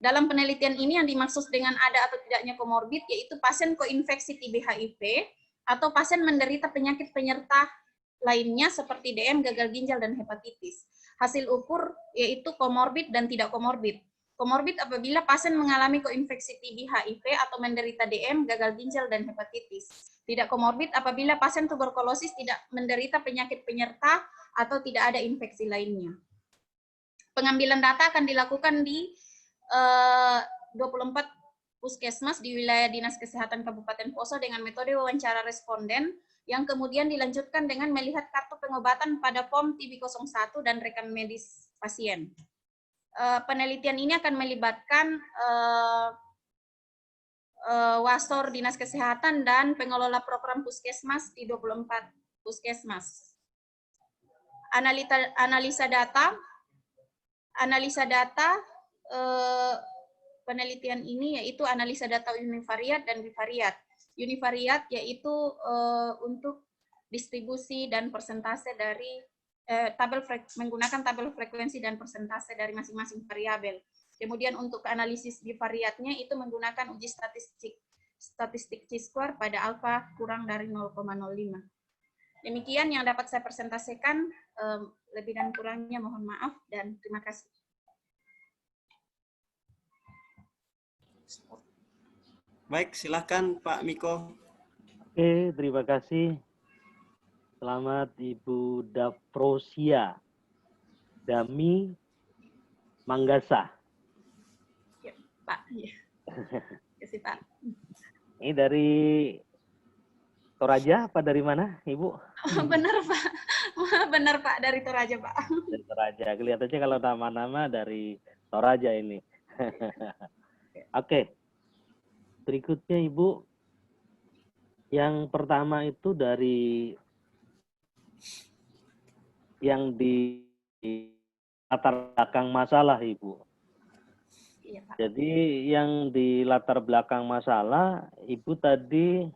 Dalam penelitian ini yang dimaksud dengan ada atau tidaknya komorbid yaitu pasien koinfeksi TB HIV atau pasien menderita penyakit penyerta lainnya seperti DM, gagal ginjal, dan hepatitis. Hasil ukur yaitu komorbid dan tidak komorbid. Komorbid apabila pasien mengalami koinfeksi TB HIV atau menderita DM, gagal ginjal, dan hepatitis. Tidak komorbid apabila pasien tuberkulosis tidak menderita penyakit penyerta atau tidak ada infeksi lainnya. Pengambilan data akan dilakukan di 24 puskesmas di wilayah Dinas Kesehatan Kabupaten Poso dengan metode wawancara responden yang kemudian dilanjutkan dengan melihat kartu pengobatan pada POM TB01 dan rekam medis pasien. Penelitian ini akan melibatkan wasor Dinas Kesehatan dan pengelola program puskesmas di 24 puskesmas. Analisa data penelitian ini yaitu analisa data univariat dan bivariat. Univariat yaitu untuk distribusi dan persentase dari menggunakan tabel frekuensi dan persentase dari masing-masing variabel. Kemudian untuk analisis bivariatnya itu menggunakan uji statistik chi-square pada alfa kurang dari 0,05. Demikian yang dapat saya presentasikan, lebih dan kurangnya mohon maaf dan terima kasih.
Baik, silakan Pak Miko.
Oke, terima kasih. Selamat Ibu Daprosia Dami Manggasa.
Ya, Pak. Ya. Terima kasih, Pak.
Ini dari Toraja apa dari mana, Ibu?
Benar, Pak. Benar, Pak, dari Toraja, Pak.
Dari Toraja. Kelihatannya kalau nama-nama dari Toraja ini. Oke. Berikutnya Ibu, yang pertama itu dari yang di latar belakang masalah Ibu.
Iya, Pak.
Jadi yang di latar belakang masalah Ibu tadi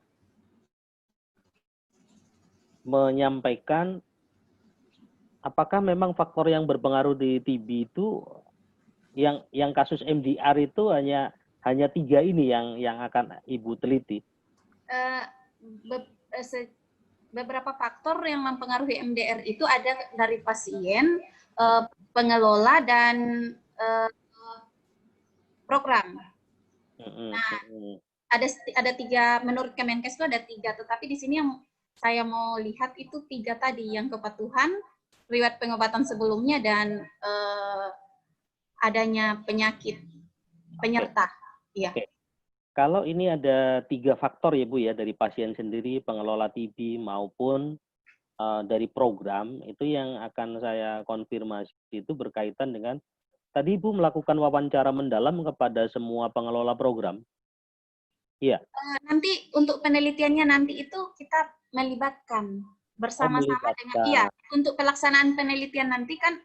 menyampaikan apakah memang faktor yang berpengaruh di TB itu yang kasus MDR itu hanya 3 ini yang akan Ibu teliti?
Beberapa faktor yang mempengaruhi MDR itu ada dari pasien, pengelola, dan program. Nah, ada 3, menurut Kemenkes itu ada 3, tetapi di sini yang saya mau lihat itu 3 tadi, yang kepatuhan, riwayat pengobatan sebelumnya, dan adanya penyakit penyerta. Iya.
Oke. Kalau ini ada 3 faktor ya Bu ya, dari pasien sendiri, pengelola TB maupun dari program, itu yang akan saya konfirmasi itu berkaitan dengan tadi Ibu melakukan wawancara mendalam kepada semua pengelola program. Iya.
Nanti untuk penelitiannya nanti itu kita melibatkan bersama-sama dengan, iya, untuk pelaksanaan penelitian nanti kan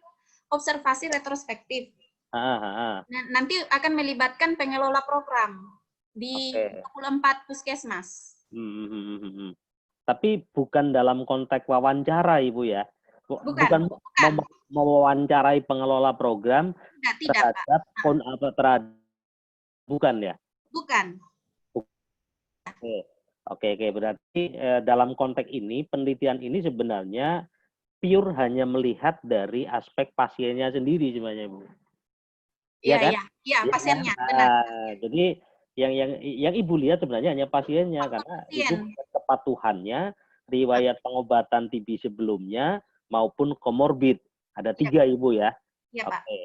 observasi retrospektif. Nanti akan melibatkan pengelola program di 24 puskesmas.
Tapi bukan dalam konteks wawancara Ibu ya? Bukan. Mewawancarai pengelola program terhadap bukan ya?
Bukan.
Oke. Berarti dalam konteks ini, penelitian ini sebenarnya pure hanya melihat dari aspek pasiennya sendiri sebenarnya Bu.
Iya, pasiennya, benar.
Jadi yang Ibu lihat sebenarnya hanya pasiennya, karena itu kepatuhannya, riwayat pengobatan TB sebelumnya maupun komorbid. Ada 3 Ibu ya.
Iya Pak.
Oke.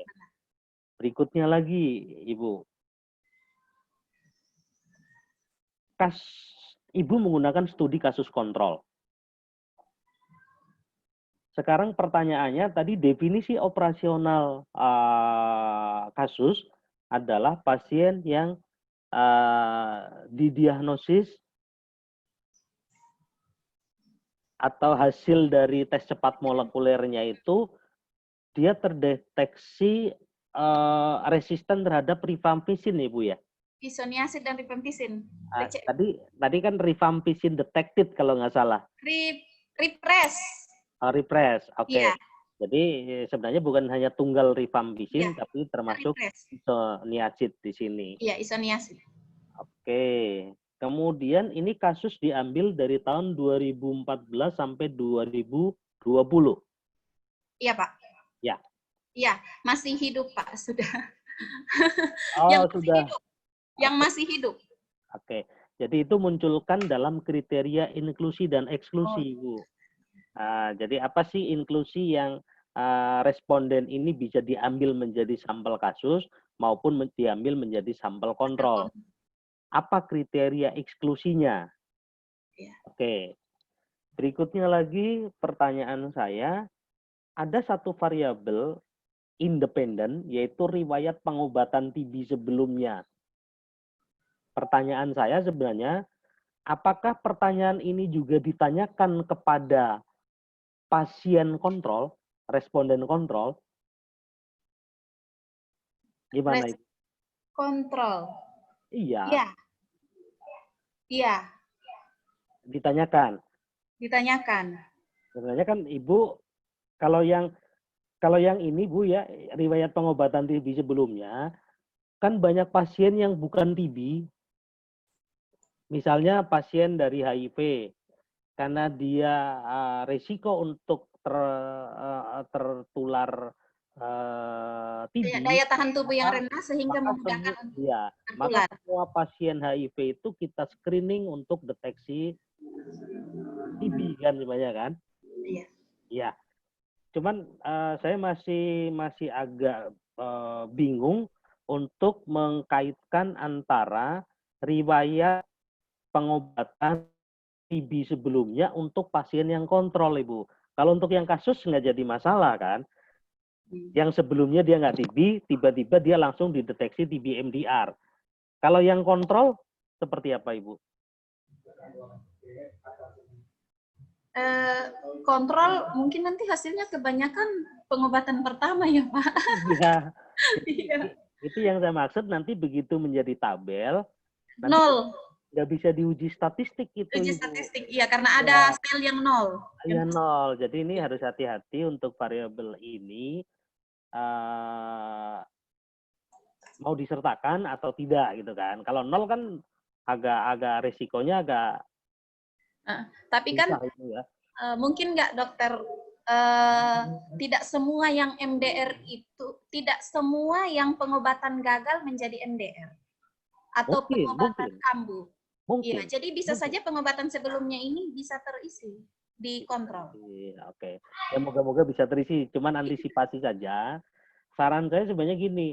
Berikutnya lagi Ibu. Ibu menggunakan studi kasus kontrol. Sekarang pertanyaannya tadi definisi operasional kasus adalah pasien yang didiagnosis atau hasil dari tes cepat molekulernya itu dia terdeteksi resisten terhadap rifampicin Ibu ya?
Isoniazid dan rifampicin.
Tadi kan rifampicin detected kalau nggak salah.
Repress.
Repress, oke.
Iya.
Jadi sebenarnya bukan hanya tunggal rifampicin, tapi termasuk isoniazid di sini.
Iya, isoniazid.
Oke. Kemudian ini kasus diambil dari tahun 2014 sampai 2020.
Iya Pak.
Ya.
Iya, masih hidup Pak, sudah.
Sudah.
Yang masih hidup.
Oke. Jadi itu munculkan dalam kriteria inklusi dan eksklusi, Bu. Jadi apa sih inklusi yang responden ini bisa diambil menjadi sampel kasus maupun diambil menjadi sampel kontrol? Apa kriteria eksklusinya?
Ya.
Oke. Berikutnya lagi pertanyaan saya, ada satu variabel independen yaitu riwayat pengobatan TB sebelumnya. Pertanyaan saya sebenarnya, apakah pertanyaan ini juga ditanyakan kepada pasien kontrol, responden kontrol? Gimana itu?
Kontrol.
Iya.
Iya.
Ditanyakan. Sebenarnya kan Ibu, kalau yang ini Bu ya, riwayat pengobatan TB sebelumnya, kan banyak pasien yang bukan TB. Misalnya pasien dari HIV, karena dia risiko untuk tertular TB,
daya tahan tubuh yang rendah sehingga memudahkan
maka semua pasien HIV itu kita screening untuk deteksi TB kan sebenarnya kan? Iya. Cuman saya masih agak bingung untuk mengkaitkan antara riwayat pengobatan TB sebelumnya untuk pasien yang kontrol, Ibu. Kalau untuk yang kasus nggak jadi masalah kan? Yang sebelumnya dia nggak TB, tiba-tiba dia langsung dideteksi TB MDR. Kalau yang kontrol seperti apa, Ibu?
Kontrol mungkin nanti hasilnya kebanyakan pengobatan pertama ya Pak.
Iya. Itu yang saya maksud, nanti begitu menjadi tabel.
Nol.
nggak bisa diuji statistik itu.
Uji
Ibu.
statistik, iya, karena ada sel yang 0.
Iya 0. Jadi ini harus hati-hati untuk variabel ini mau disertakan atau tidak gitu kan. Kalau 0 kan agak resikonya agak
tapi kan
itu ya.
Mungkin nggak dokter, tidak semua yang MDR itu, tidak semua yang pengobatan gagal menjadi MDR atau pengobatan kambuh. Iya, jadi bisa saja pengobatan sebelumnya ini bisa terisi, dikontrol.
Oke. Ya moga-moga bisa terisi. Cuman antisipasi saja. Saran saya sebenarnya gini.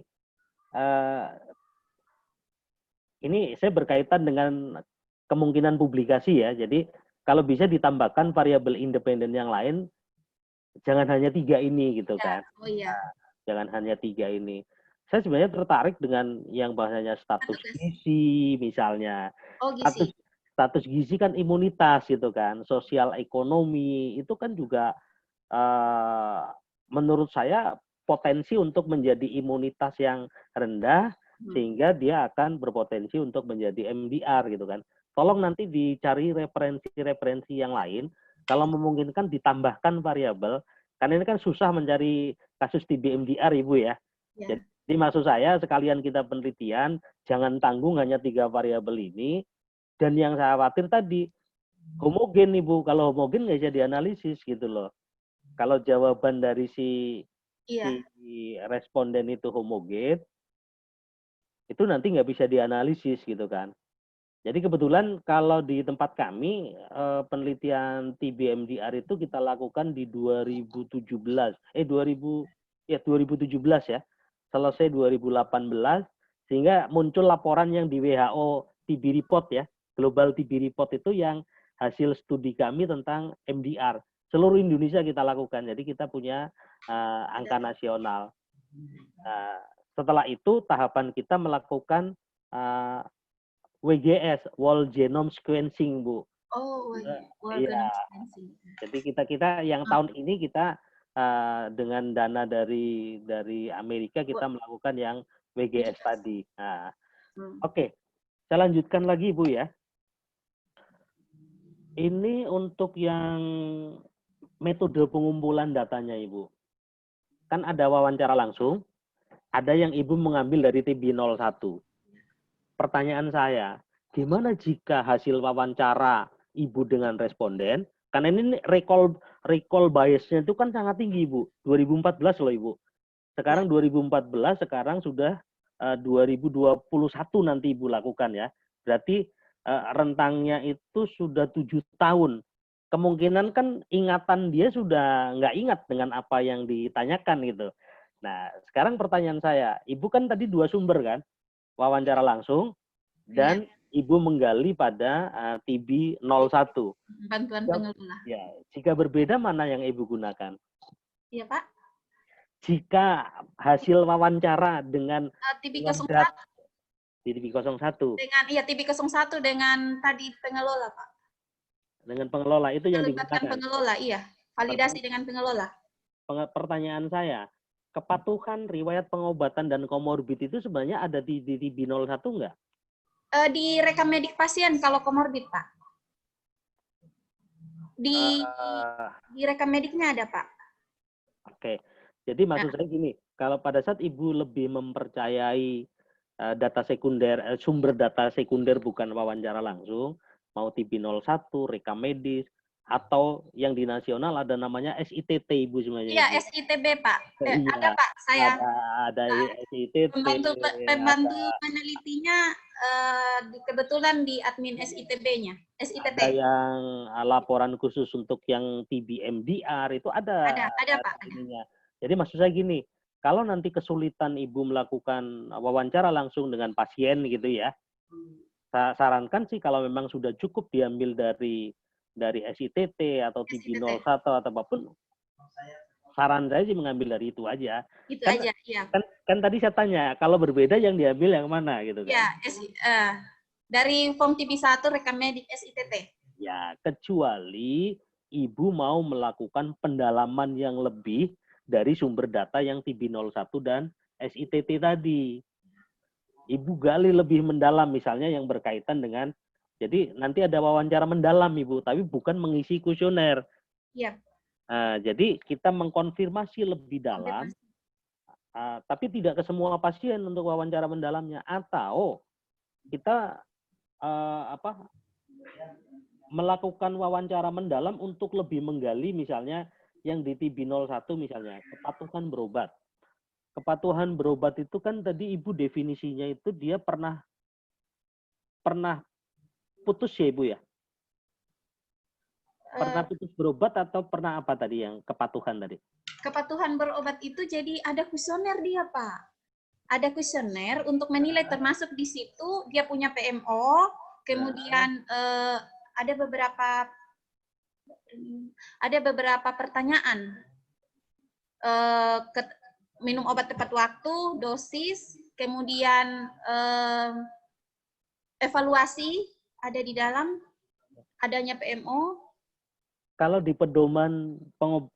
Ini saya berkaitan dengan kemungkinan publikasi ya. Jadi kalau bisa ditambahkan variabel independen yang lain, jangan hanya 3 ini gitu kan.
Oh iya.
Jangan hanya 3 ini. Saya sebenarnya tertarik dengan yang bahasanya status gizi misalnya.
Oh, gizi.
Status gizi kan imunitas gitu kan, sosial ekonomi itu kan juga menurut saya potensi untuk menjadi imunitas yang rendah sehingga dia akan berpotensi untuk menjadi MDR gitu kan. Tolong nanti dicari referensi-referensi yang lain. Kalau memungkinkan ditambahkan variabel, karena ini kan susah mencari kasus TB MDR Ibu ya. Jadi maksud saya sekalian kita penelitian, jangan tanggung hanya 3 variabel ini. Dan yang saya khawatir tadi, homogen Ibu. Kalau homogen nggak bisa dianalisis gitu loh. Kalau jawaban dari si responden itu homogen, itu nanti nggak bisa dianalisis gitu kan. Jadi kebetulan kalau di tempat kami penelitian TB MDR itu kita lakukan di 2017 ya. Selesai 2018 sehingga muncul laporan yang di WHO TB report ya. Global TB report itu yang hasil studi kami tentang MDR. Seluruh Indonesia kita lakukan. Jadi kita punya angka nasional. Setelah itu tahapan kita melakukan WGS, Whole Genome Sequencing, Bu.
Oh,
Whole Genome Sequencing. Jadi kita yang tahun ini kita dengan dana dari Amerika kita melakukan yang WGS tadi. Nah, Oke, saya lanjutkan lagi, Bu ya. Ini untuk yang metode pengumpulan datanya, Ibu. Kan ada wawancara langsung, ada yang Ibu mengambil dari TB01. Pertanyaan saya, gimana jika hasil wawancara Ibu dengan responden? Karena ini recall bias-nya itu kan sangat tinggi, Ibu. 2014 loh, Ibu. Sekarang 2014, sekarang sudah 2021 nanti Ibu lakukan ya. Berarti rentangnya itu sudah 7 tahun. Kemungkinan kan ingatan dia sudah nggak ingat dengan apa yang ditanyakan gitu. Nah, sekarang pertanyaan saya, Ibu kan tadi 2 sumber kan? Wawancara langsung dan Ibu menggali pada TB 01.
Bantuan pengelola.
Ya, jika berbeda mana yang Ibu gunakan?
Iya, Pak.
Jika hasil wawancara dengan
TB 01 dengan TB 01 dengan tadi pengelola, Pak.
Dengan pengelola itu yang digunakan.
Pengelola, iya. Validasi dengan pengelola.
Pertanyaan saya, kepatuhan riwayat pengobatan dan komorbid itu sebenarnya ada di TB 01 enggak?
Di rekam medik pasien kalau komorbid, Pak. Di rekam mediknya ada, Pak.
Oke. Jadi maksud saya gini, kalau pada saat Ibu lebih mempercayai data sekunder, sumber data sekunder bukan wawancara langsung, mau TB 01, rekam medis, atau yang di nasional ada namanya SITT Ibu sebenarnya.
Iya, SITB Pak. Ada Pak, saya.
Ada SITT.
Pembantu penelitinya kebetulan di admin SITB-nya. SITT. Ada
yang laporan khusus untuk yang TB MDR itu ada.
Ada Pak.
Ada. Jadi maksud saya gini, kalau nanti kesulitan Ibu melakukan wawancara langsung dengan pasien gitu ya, saya sarankan sih kalau memang sudah cukup diambil dari SITT atau TB 01 atau apapun, saran saya sih mengambil dari itu aja.
Itu aja, iya.
Kan tadi saya tanya, kalau berbeda yang diambil yang mana gitu kan?
Ya, dari form TB 1 rekam medik SITT.
Ya, kecuali Ibu mau melakukan pendalaman yang lebih dari sumber data yang TB 01 dan SITT tadi. Ibu gali lebih mendalam misalnya yang berkaitan dengan Jadi nanti ada wawancara mendalam Ibu, tapi bukan mengisi kuesioner.
Iya.
Jadi kita mengkonfirmasi lebih dalam, tapi tidak ke semua pasien untuk wawancara mendalamnya. Atau kita melakukan wawancara mendalam untuk lebih menggali misalnya yang di TB 01 misalnya, kepatuhan berobat. Kepatuhan berobat itu kan tadi Ibu definisinya itu dia pernah putus ya Ibu ya? Pernah putus berobat atau pernah apa tadi yang kepatuhan tadi?
Kepatuhan berobat itu jadi ada kuesioner dia, Pak. Ada kuesioner untuk menilai, termasuk di situ dia punya PMO, kemudian ada beberapa pertanyaan. Minum obat tepat waktu, dosis, kemudian evaluasi ada di dalam, adanya PMO.
Kalau di pedoman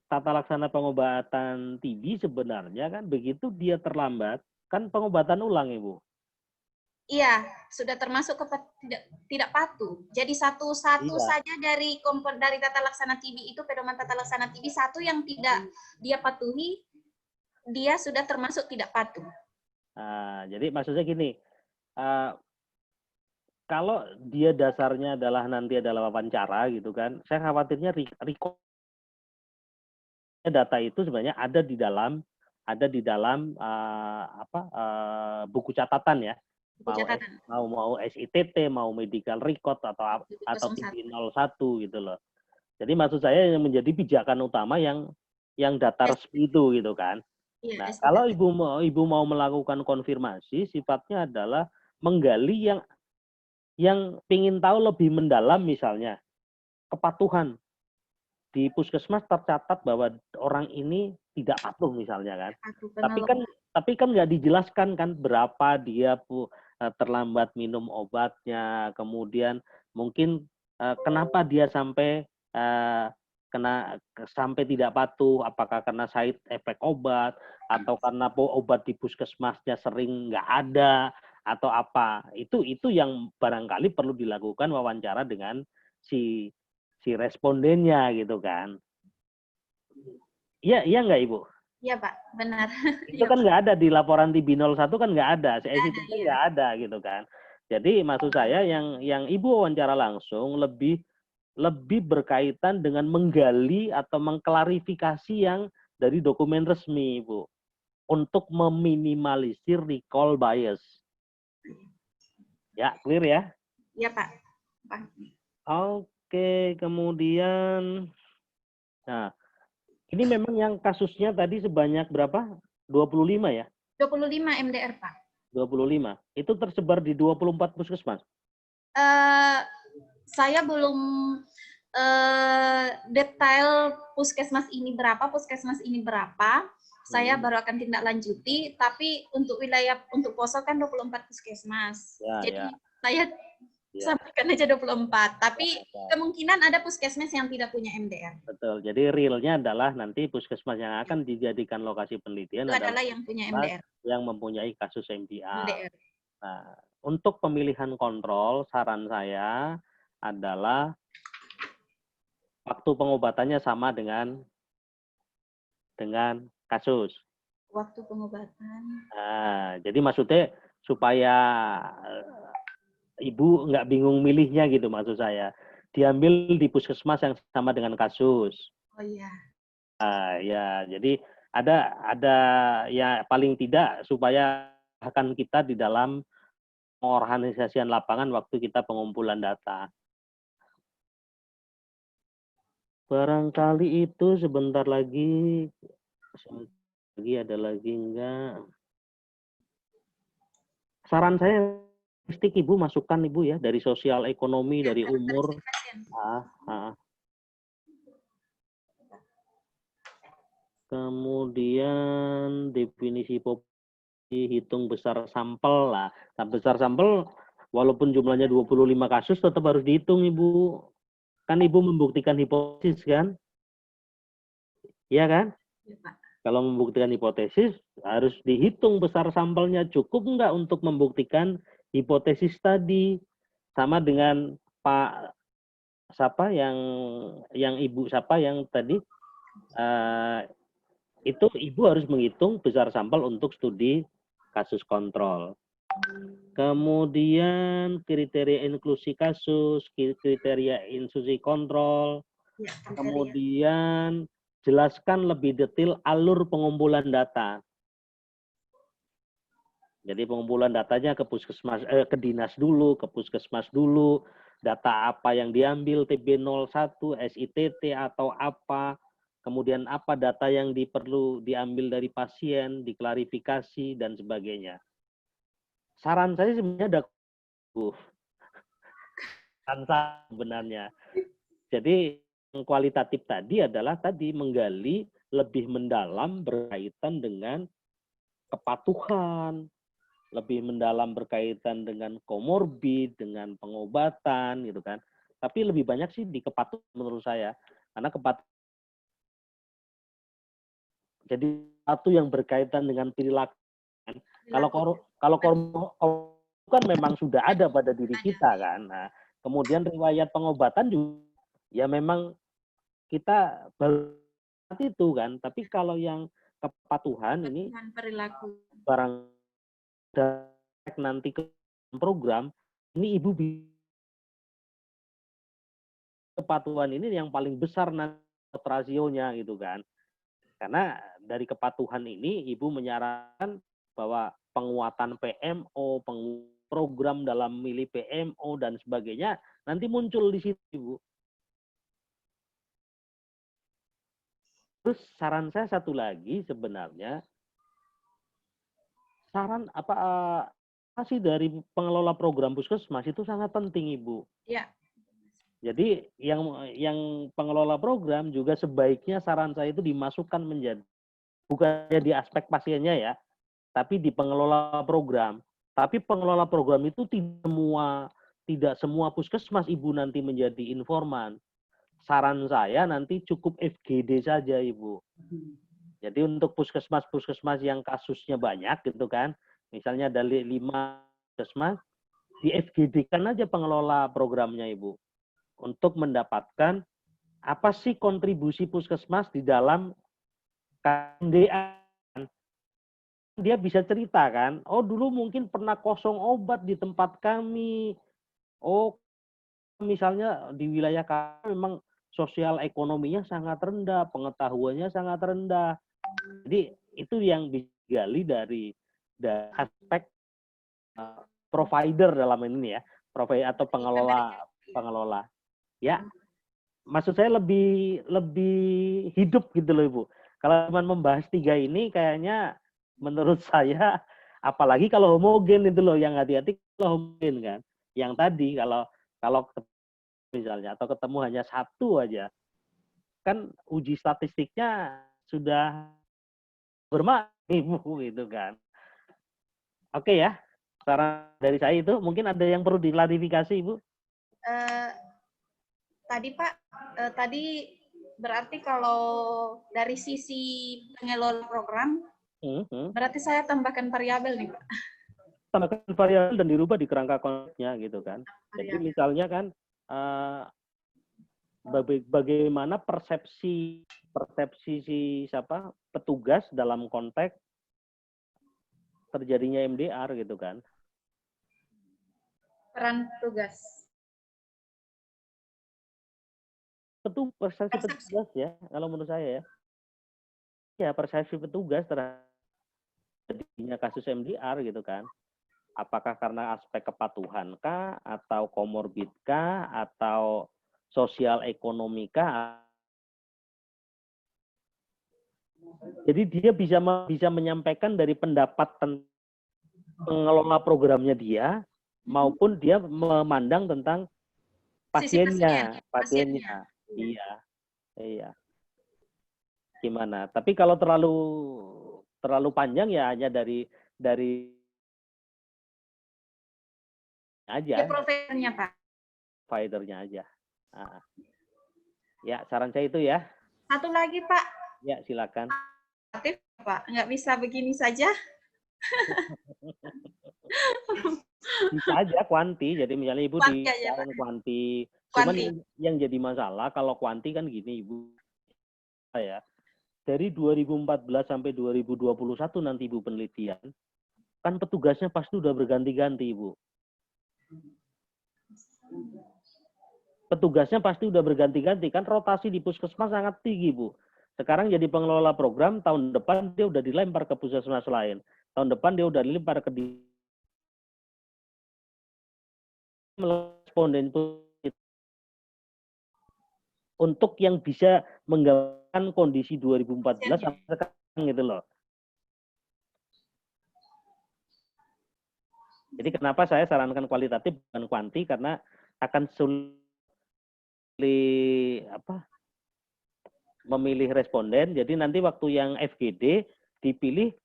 tata laksana pengobatan TB sebenarnya kan begitu dia terlambat, kan pengobatan ulang Ibu.
Iya, sudah termasuk tidak patuh. Jadi satu saja dari tata laksana TB itu, pedoman tata laksana TB, satu yang tidak dia patuhi, dia sudah termasuk tidak patuh.
Jadi maksudnya gini, kalau dia dasarnya adalah nanti adalah wawancara gitu kan, saya khawatirnya data itu sebenarnya ada di dalam buku catatan ya. Mau SITT, mau medical record atau TB 01 gitu loh. Jadi maksud saya yang menjadi pijakan utama yang data resmi itu gitu kan. Nah, kalau Ibu mau melakukan konfirmasi, sifatnya adalah menggali yang ingin tahu lebih mendalam, misalnya kepatuhan di puskesmas tercatat bahwa orang ini tidak patuh misalnya kan. Tapi kan nggak dijelaskan kan berapa dia terlambat minum obatnya, kemudian mungkin kenapa dia sampai sampai tidak patuh, apakah karena side effect obat atau karena obat di puskesmasnya sering nggak ada atau apa. Itu yang barangkali perlu dilakukan wawancara dengan si respondennya gitu kan. Iya nggak Ibu?
Iya Pak, benar.
Itu kan nggak ada di laporan TB 01 kan nggak ada, SITT nggak ada gitu kan. Jadi maksud saya yang Ibu wawancara langsung lebih berkaitan dengan menggali atau mengklarifikasi yang dari dokumen resmi Ibu untuk meminimalisir recall bias. Ya, clear ya?
Iya Pak.
Oke, kemudian, nah, ini memang yang kasusnya tadi sebanyak berapa? 25 ya?
25 MDR, Pak.
25. Itu tersebar di 24 puskesmas?
Saya belum detail puskesmas ini berapa. Saya baru akan tindak lanjuti, tapi untuk wilayah, untuk Poso kan 24 puskesmas. Jadi saya sampaikan aja 24, tapi kemungkinan ada puskesmas yang tidak punya MDR.
Betul, jadi realnya adalah nanti puskesmas yang akan dijadikan lokasi penelitian
adalah yang punya MDR.
Yang mempunyai kasus MDR. Nah, untuk pemilihan kontrol, saran saya adalah waktu pengobatannya sama dengan kasus.
Waktu pengobatan.
Nah, jadi maksudnya supaya Ibu nggak bingung milihnya gitu maksud saya. Diambil di puskesmas yang sama dengan kasus.
Oh iya.
Ya, jadi ada ya paling tidak supaya akan kita di dalam pengorganisasian lapangan waktu kita pengumpulan data. Barangkali itu sebentar lagi ada lagi enggak? Saran saya Ibu masukkan Ibu ya dari sosial ekonomi, dari umur. Kemudian definisi populasi, hitung besar sampel lah. Nah, besar sampel walaupun jumlahnya 25 kasus tetap harus dihitung Ibu. Kan Ibu membuktikan hipotesis kan? Iya kan?
Ya, Pak.
Kalau membuktikan hipotesis harus dihitung besar sampelnya, cukup enggak untuk membuktikan hipotesis tadi. Sama dengan Pak siapa yang Ibu siapa yang tadi itu Ibu harus menghitung besar sampel untuk studi kasus kontrol. Kemudian kriteria inklusi kasus, kriteria inklusi kontrol, kemudian jelaskan lebih detail alur pengumpulan data. Jadi pengumpulan datanya ke puskesmas, ke dinas dulu, ke puskesmas dulu, data apa yang diambil TB01, SITT atau apa, kemudian apa data yang perlu diambil dari pasien, diklarifikasi dan sebagainya. Saran saya sebenarnya ada sebenarnya. Jadi yang kualitatif tadi adalah menggali lebih mendalam berkaitan dengan kepatuhan, lebih mendalam berkaitan dengan komorbid, dengan pengobatan gitu kan. Tapi lebih banyak sih di kepatuhan menurut saya. Karena jadi satu yang berkaitan dengan perilaku. Kalau kan memang sudah ada pada diri kita kan. Nah, kemudian riwayat pengobatan juga ya memang kita baru itu kan. Tapi kalau yang kepatuhan ini
perilaku
barang nanti ke program ini Ibu kepatuhan ini yang paling besar nanti rasionya gitu kan. Karena dari kepatuhan ini Ibu menyarankan bahwa penguatan PMO, program dalam milih PMO dan sebagainya nanti muncul di situ Ibu. Terus saran saya satu lagi sebenarnya saran masih dari pengelola program puskesmas itu sangat penting Ibu.
Ya.
Jadi yang pengelola program juga sebaiknya saran saya itu dimasukkan menjadi bukannya di aspek pasiennya ya, tapi di pengelola program. Tapi pengelola program itu tidak semua puskesmas Ibu nanti menjadi informan. Saran saya nanti cukup FGD saja Ibu. Jadi untuk puskesmas-puskesmas yang kasusnya banyak gitu kan, misalnya dari 5 puskesmas, di FGD-kan aja pengelola programnya Ibu. Untuk mendapatkan apa sih kontribusi puskesmas di dalam KMDA. Dia bisa cerita kan, oh dulu mungkin pernah kosong obat di tempat kami. Oh misalnya di wilayah kami memang sosial ekonominya sangat rendah, pengetahuannya sangat rendah. Jadi itu yang digali dari aspek provider dalam ini ya, provider atau pengelola. Ya, maksud saya lebih hidup gitu loh Ibu. Kalau cuma membahas 3 ini kayaknya menurut saya, apalagi kalau homogen itu loh yang hati-hati kalau homogen kan. Yang tadi kalau misalnya atau ketemu hanya 1 aja, kan uji statistiknya sudah bermakna Ibu gitu kan. Oke ya, saran dari saya itu mungkin ada yang perlu diklarifikasi Ibu.
Tadi Pak, tadi berarti kalau dari sisi pengelola program, berarti saya tambahkan variabel nih Pak.
Tambahkan variabel dan dirubah di kerangka konteksnya gitu kan. Jadi misalnya kan bagaimana persepsi si petugas dalam konteks terjadinya MDR gitu kan.
Peran petugas.
Persepsi petugas ya, kalau menurut saya ya. Ya, persepsi petugas terjadinya kasus MDR gitu kan. Apakah karena aspek kepatuhan kah, atau komorbid kah, atau sosial ekonomi kah? Jadi dia bisa menyampaikan dari pendapat pengelola programnya dia, maupun dia memandang tentang pasiennya. Iya. Gimana? Tapi kalau terlalu panjang ya hanya dari aja.
Ya providernya Pak.
Providernya aja. Nah. Ya, saran saya itu ya.
Satu lagi Pak.
Ya, silakan.
Pak, nggak bisa begini saja.
Bisa aja kuanti, jadi misalnya Ibu di kuanti. Cuman yang jadi masalah kalau kuanti kan gini Ibu, ya. Dari 2014 sampai 2021 nanti Ibu penelitian, kan petugasnya pasti udah berganti-ganti Ibu. Petugasnya pasti udah berganti-ganti, kan rotasi di puskesmas sangat tinggi Bu. Sekarang jadi pengelola program, tahun depan dia udah dilempar ke puskesmas lain. Tahun depan dia udah dilempar ke responden untuk yang bisa menggambarkan kondisi 2014 sampai sekarang gitu loh. Jadi kenapa saya sarankan kualitatif bukan kuanti, karena akan sulit memilih responden. Jadi nanti waktu yang FGD dipilih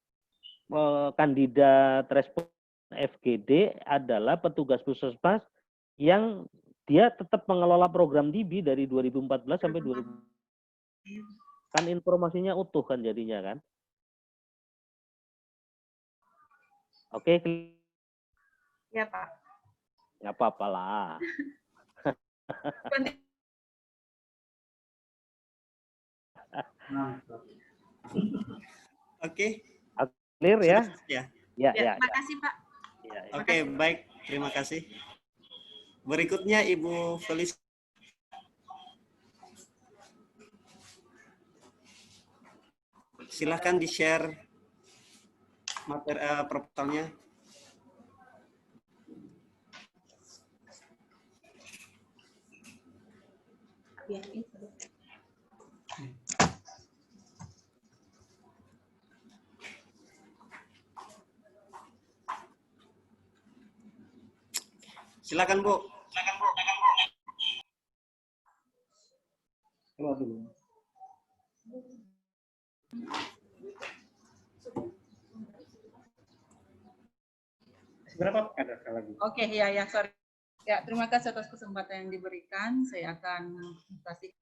kandidat responden FGD adalah petugas puskesmas yang dia tetap mengelola program DIBI dari 2014 sampai 2000. Kan informasinya utuh kan jadinya kan. Oke.
Ya Pak.
Nggak apa-apa lah.
Oke.
Clear ya?
Ya.
Terima kasih Pak.
Oke, baik. Terima kasih. Berikutnya Ibu Felis. Silahkan di-share materi proposalnya. Silakan Bu. Keluar dulu. Berapa ada lagi?
Oke, ya, sorry. Ya, terima kasih atas kesempatan yang diberikan. Saya akan kasih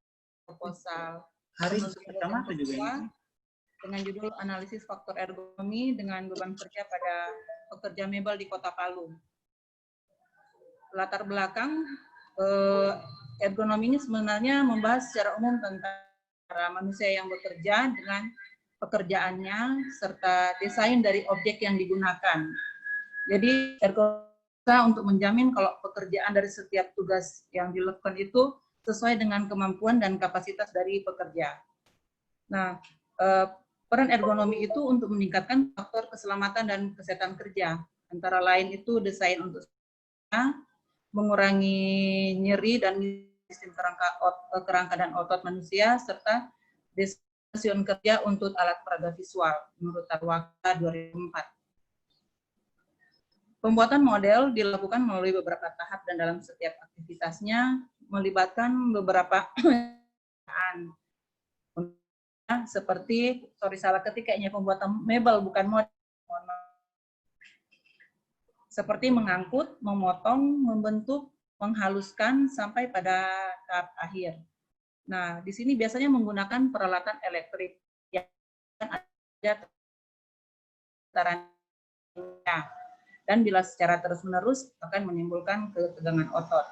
proposal
Hari pertama atau juga ini?
Dengan judul analisis faktor ergonomi dengan beban kerja pada pekerja mebel di Kota Palu. Latar belakang ergonomi ini sebenarnya membahas secara umum tentang manusia yang bekerja dengan pekerjaannya serta desain dari objek yang digunakan. Jadi ergonomi untuk menjamin kalau pekerjaan dari setiap tugas yang dilakukan itu sesuai dengan kemampuan dan kapasitas dari pekerja. Nah, peran ergonomi itu untuk meningkatkan faktor keselamatan dan kesehatan kerja. Antara lain itu desain untuk mengurangi nyeri dan sistem kerangka dan otot manusia, serta desain kerja untuk alat peraga visual menurut Tarwaka 2004. Pembuatan model dilakukan melalui beberapa tahap dan dalam setiap aktivitasnya melibatkan beberapa seperti, salah ketik kayaknya pembuatan mebel bukan model. Seperti mengangkut, memotong, membentuk, menghaluskan sampai pada tahap akhir. Nah, di sini biasanya menggunakan peralatan elektrik yang ada tekarannya. Dan bila secara terus-menerus akan menimbulkan ketegangan otot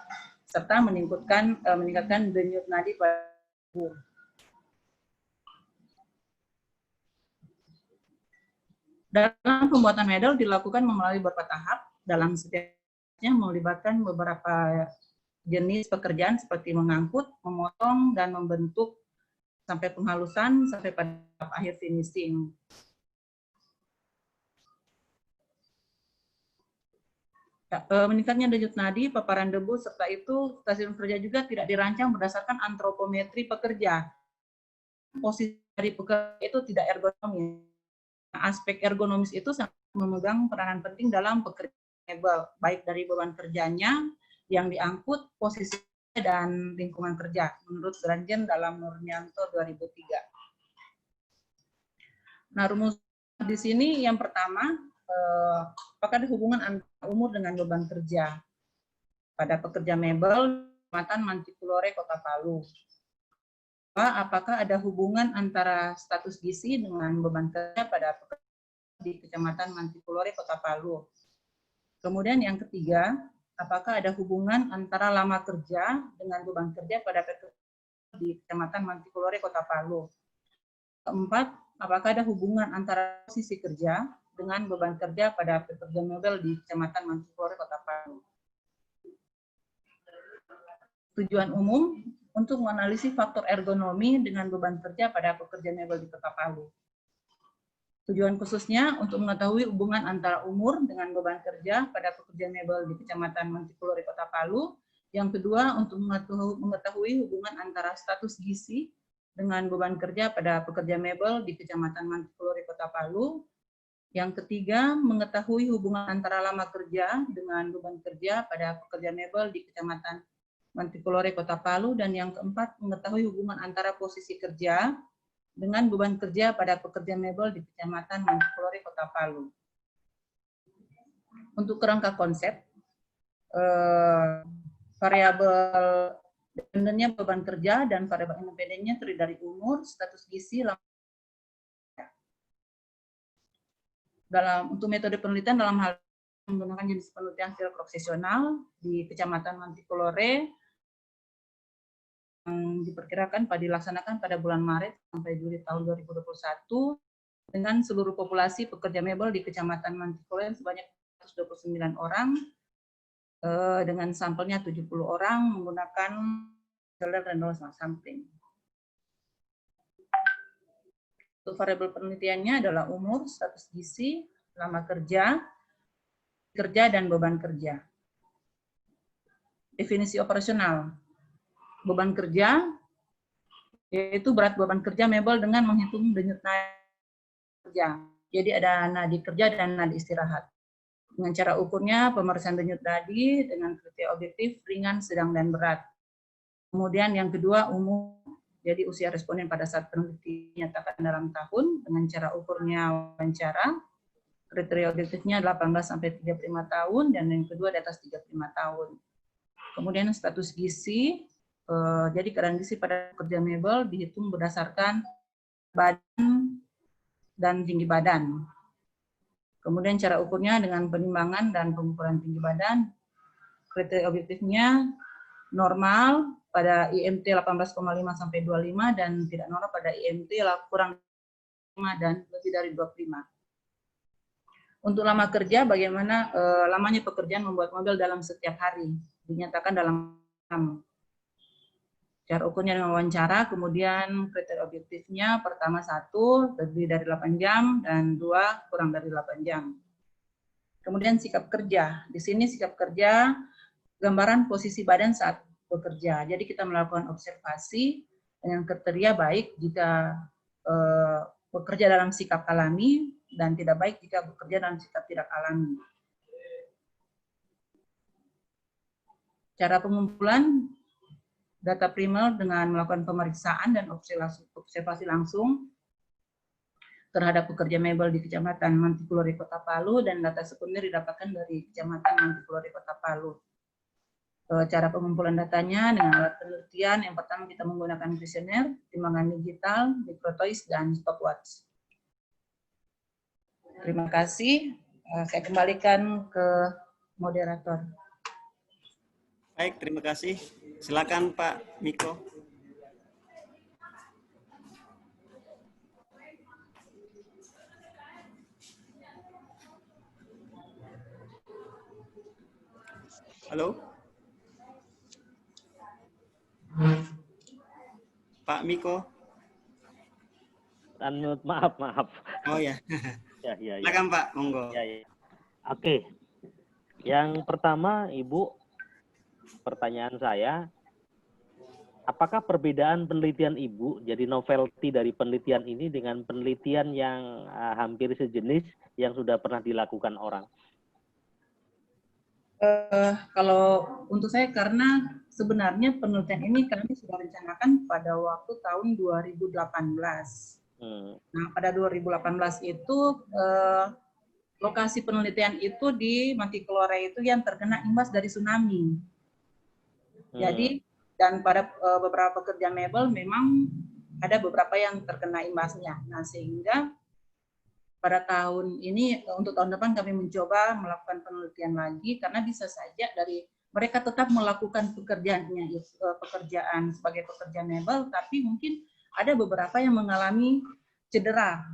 serta meningkatkan denyut nadi pada tubuh. Dalam pembuatan model dilakukan melalui beberapa tahap, dalam setiapnya melibatkan beberapa jenis pekerjaan seperti mengangkut, memotong, dan membentuk sampai penghalusan sampai pada tahap akhir finishing. Meningkatnya denyut nadi, paparan debu, serta itu stasiun kerja juga tidak dirancang berdasarkan antropometri pekerja. Posisi dari pekerja itu tidak ergonomis. Aspek ergonomis itu sangat memegang peranan penting dalam pekerjaan mebel, baik dari beban kerjanya yang diangkut, posisi dan lingkungan kerja, menurut Granjen dalam Nurnianto 2003. Nah, rumus di sini yang pertama, apakah ada hubungan antara umur dengan beban kerja pada pekerja mebel Kecamatan Mantikulore Kota Palu? Apakah ada hubungan antara status gizi dengan beban kerja pada pekerja di Kecamatan Mantikulore Kota Palu?
Kemudian yang ketiga, apakah ada hubungan antara lama kerja dengan beban kerja pada pekerja di Kecamatan Mantikulore, Kota Palu. Keempat, apakah ada hubungan antara posisi kerja dengan beban kerja pada pekerja mebel di Kecamatan Mantikulore, Kota Palu. Tujuan umum untuk menganalisis faktor ergonomi dengan beban kerja pada pekerja mebel di Kota Palu. Tujuan khususnya untuk mengetahui hubungan antara umur dengan beban kerja pada pekerja mebel di Kecamatan Mantikulore, Kota Palu. Yang kedua, untuk mengetahui hubungan antara status gizi dengan beban kerja pada pekerja mebel di Kecamatan Mantikulore, Kota Palu. Yang ketiga, mengetahui hubungan antara lama kerja dengan beban kerja pada pekerja mebel di Kecamatan Mantikulore, Kota Palu. Dan yang keempat, mengetahui hubungan antara posisi kerja dengan beban kerja pada pekerja mebel di Kecamatan Mantikulore, Kota Palu. Untuk kerangka konsep, variabel dependennya beban kerja dan variabel independennya terdiri dari umur, status gizi. Untuk metode penelitian dalam hal menggunakan jenis penelitian field profesional di Kecamatan Mantikulore, yang diperkirakan dilaksanakan pada bulan Maret sampai Juli tahun 2021 dengan seluruh populasi pekerja mebel di Kecamatan Mantikulore sebanyak 129 orang dengan sampelnya 70 orang menggunakan random sampling. Untuk variabel penelitiannya adalah umur, status gizi, lama kerja, dan beban kerja. Definisi operasional. Beban kerja, yaitu berat beban kerja mebel dengan menghitung denyut nadi kerja. Jadi ada nadi kerja dan nadi istirahat. Dengan cara ukurnya, pemeriksaan denyut nadi dengan kriteria objektif, ringan, sedang, dan berat. Kemudian yang kedua, umur. Jadi usia responden pada saat penelitian dinyatakan dalam tahun, dengan cara ukurnya wawancara. Kriteria objektifnya 18-35 tahun, dan yang kedua di atas 35 tahun. Kemudian status gizi. Jadi keadaan gizi pada pekerja mebel dihitung berdasarkan badan dan tinggi badan. Kemudian cara ukurnya dengan penimbangan dan pengukuran tinggi badan. Kriteria objektifnya normal pada IMT 18,5 sampai 25 dan tidak normal pada IMT kurang 5 dan lebih dari 25. Untuk lama kerja, bagaimana lamanya pekerjaan membuat mebel dalam setiap hari dinyatakan dalam cara ukurnya dengan wawancara, kemudian kriteria objektifnya pertama 1, lebih dari 8 jam, dan 2, kurang dari 8 jam. Kemudian sikap kerja. Di sini sikap kerja, gambaran posisi badan saat bekerja. Jadi kita melakukan observasi dengan kriteria baik jika bekerja dalam sikap alami, dan tidak baik jika bekerja dalam sikap tidak alami. Cara pengumpulan data primer dengan melakukan pemeriksaan dan observasi langsung terhadap pekerja mebel di Kecamatan Mantikulore, Kota Palu, dan data sekunder didapatkan dari Kecamatan Mantikulore, Kota Palu. Cara pengumpulan datanya dengan alat penelitian, yang pertama kita menggunakan kuesioner, timbangan digital, microtoys, dan stopwatch. Terima kasih. Saya kembalikan ke moderator.
Baik, terima kasih. Silakan Pak Miko. Halo? Pak Miko?
Unmute, maaf.
Oh ya.
Ya.
Silakan Pak, monggo.
Ya. Oke. Yang pertama, Ibu, pertanyaan saya, apakah perbedaan penelitian Ibu, jadi novelty dari penelitian ini dengan penelitian yang hampir sejenis yang sudah pernah dilakukan orang?
Kalau untuk saya, karena sebenarnya penelitian ini kami sudah rencanakan pada waktu tahun 2018. Nah, pada 2018 itu lokasi penelitian itu di Mantikulore itu yang terkena imbas dari tsunami. Jadi, dan pada beberapa pekerja mebel memang ada beberapa yang terkena imbasnya. Nah, sehingga pada tahun ini, untuk tahun depan kami mencoba melakukan penelitian lagi, karena bisa saja dari mereka tetap melakukan pekerjaannya, pekerjaan sebagai pekerja mebel, tapi mungkin ada beberapa yang mengalami cedera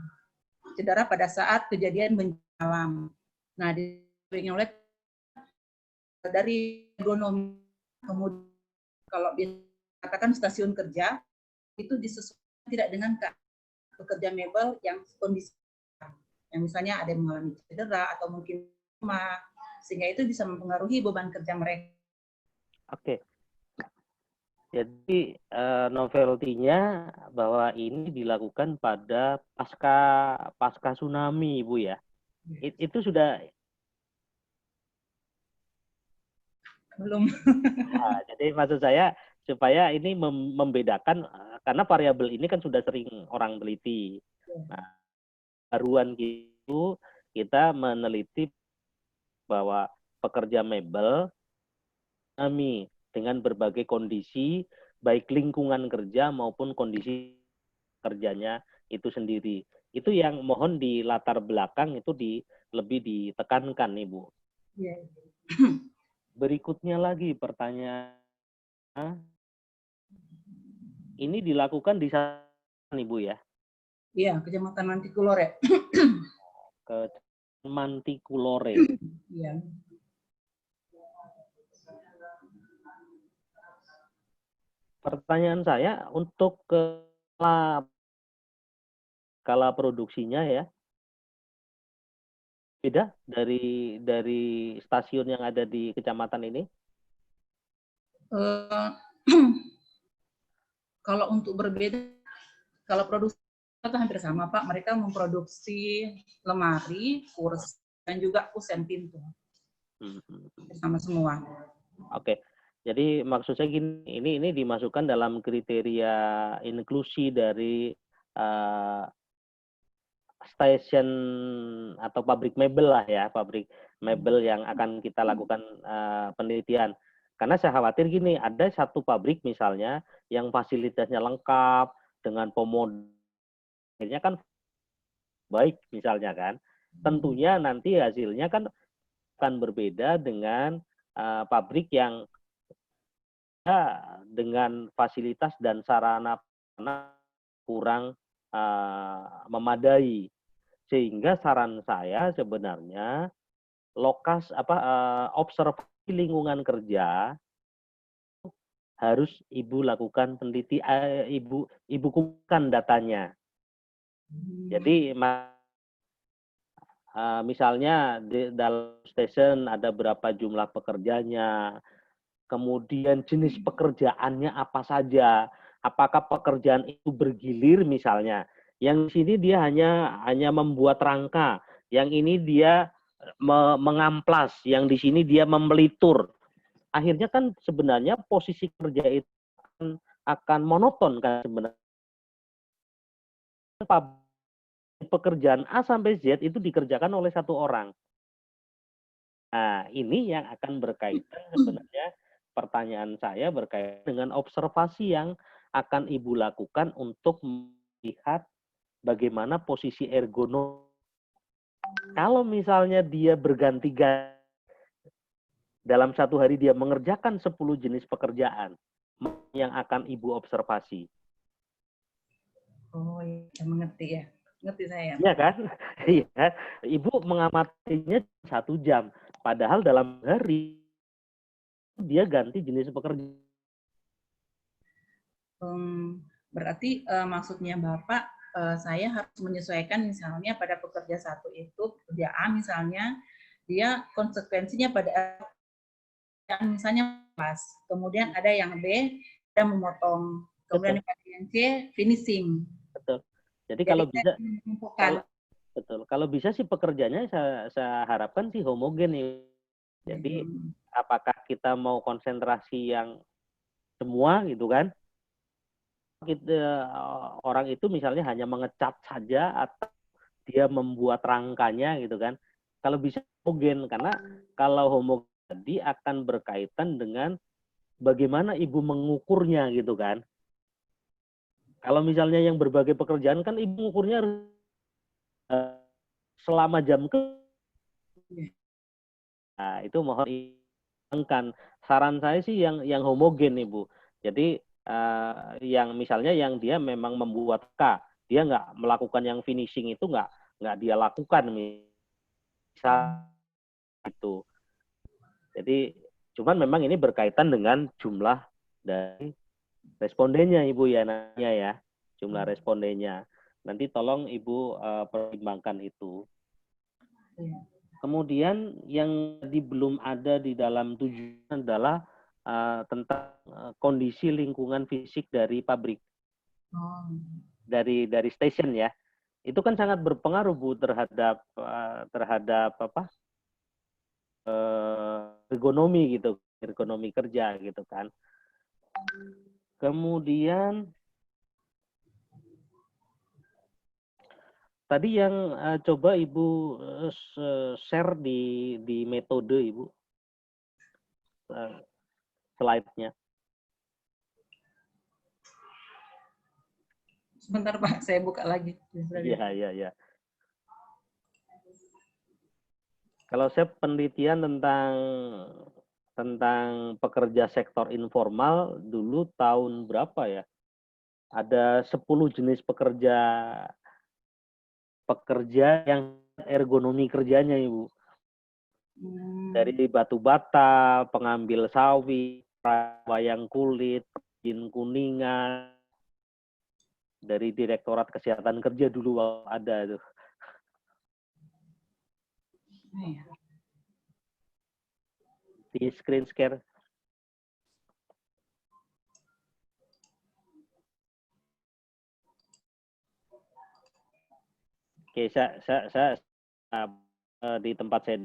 pada saat kejadian bencana alam. Nah, oleh dari ergonomi, kemudian kalau dikatakan stasiun kerja itu disesuaikan tidak dengan pekerja mebel yang kondisi yang misalnya ada yang mengalami cedera atau mungkin lemah, sehingga itu bisa mempengaruhi beban kerja mereka.
Oke. Jadi novelty-nya bahwa ini dilakukan pada pasca tsunami, Ibu ya. Itu sudah
Belum.
Nah, jadi maksud saya supaya ini membedakan karena variabel ini kan sudah sering orang teliti. Nah, baruan gitu kita meneliti bahwa pekerja mebel kami dengan berbagai kondisi baik lingkungan kerja maupun kondisi kerjanya itu sendiri. Itu yang mohon di latar belakang itu lebih ditekankan, Ibu.
Yeah.
Berikutnya lagi pertanyaan, ini dilakukan di sana, Ibu ya?
Iya, Kecamatan Mantikulore.
Ke Mantikulore.
Iya.
Pertanyaan saya untuk skala produksinya ya, beda dari stasiun yang ada di kecamatan ini?
Kalau untuk berbeda, kalau produksi itu hampir sama, Pak. Mereka memproduksi lemari, kursi, dan juga kusen pintu. Sama semua.
Oke. Jadi maksud saya gini, ini dimasukkan dalam kriteria inklusi dari stasiun atau pabrik mebel lah ya, pabrik mebel yang akan kita lakukan penelitian. Karena saya khawatir gini, ada satu pabrik misalnya yang fasilitasnya lengkap dengan pemodalnya kan baik misalnya kan, tentunya nanti hasilnya kan akan berbeda dengan pabrik yang dengan fasilitas dan sarana kurang memadai. Sehingga saran saya sebenarnya observasi lingkungan kerja harus Ibu lakukan penelitian, Ibu kumpulkan datanya. Jadi misalnya di dalam stasiun ada berapa jumlah pekerjanya, kemudian jenis pekerjaannya apa saja, apakah pekerjaan itu bergilir misalnya. Yang di sini dia hanya membuat rangka, yang ini dia mengamplas, yang di sini dia memelitur. Akhirnya kan sebenarnya posisi kerja itu akan monoton kan sebenarnya. Pekerjaan A sampai Z itu dikerjakan oleh satu orang. Nah, ini yang akan berkaitan sebenarnya pertanyaan saya berkaitan dengan observasi yang akan Ibu lakukan untuk melihat bagaimana posisi ergonomi. Kalau misalnya dia berganti-ganti dalam satu hari dia mengerjakan 10 jenis pekerjaan yang akan Ibu observasi.
Oh, ya, mengerti ya. Ngerti saya.
Iya kan? Iya. Ibu mengamatinya 1 jam. Padahal dalam hari dia ganti jenis pekerjaan.
Berarti maksudnya Bapak, saya harus menyesuaikan misalnya pada pekerja satu itu, pekerja A misalnya, dia konsekuensinya pada misalnya pas, kemudian ada yang B, ada memotong, kemudian yang C, finishing.
Betul. Jadi kalau bisa, kalau bisa sih pekerjanya saya harapkan sih homogen ya. Jadi apakah kita mau konsentrasi yang semua gitu kan? Orang itu misalnya hanya mengecat saja atau dia membuat rangkanya gitu kan? Kalau bisa homogen, karena kalau homogen tadi akan berkaitan dengan bagaimana Ibu mengukurnya gitu kan? Kalau misalnya yang berbagai pekerjaan kan Ibu mengukurnya harus selama jam nah, itu mohon hilangkan. Saran saya sih yang homogen, Ibu. Jadi yang misalnya yang dia memang membuat dia nggak melakukan yang finishing itu nggak dia lakukan misal itu. Jadi cuman memang ini berkaitan dengan jumlah dari respondennya, Ibu ya, nanya ya, jumlah respondennya. Nanti tolong Ibu pertimbangkan itu. Kemudian yang tadi belum ada di dalam tujuan adalah tentang kondisi lingkungan fisik dari pabrik, dari stasiun ya. Itu kan sangat berpengaruh, Bu, terhadap apa ergonomi gitu, ergonomi kerja gitu kan. Kemudian tadi yang coba Ibu share di metode, Ibu, slide-nya.
Sebentar Pak, saya buka lagi.
Iya. Kalau saya penelitian tentang pekerja sektor informal dulu tahun berapa ya? Ada 10 jenis pekerja yang ergonomi kerjanya, Ibu. Dari batu bata, pengambil sawit, wayang kulit, pengrajin kuningan, dari Direktorat Kesehatan Kerja dulu ada tuh. Di screen share. Oke, saya di tempat saya.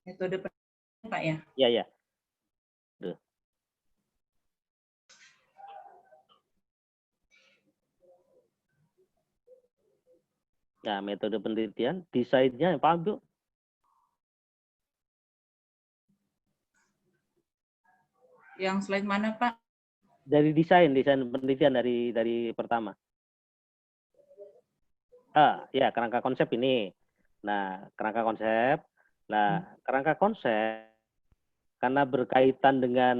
Metode Pak ya?
Iya. Nah, metode penelitian, desainnya apa, Bu?
Yang slide mana, Pak?
Dari desain penelitian dari pertama. Ya, kerangka konsep ini. Nah, kerangka konsep. Nah, kerangka konsep karena berkaitan dengan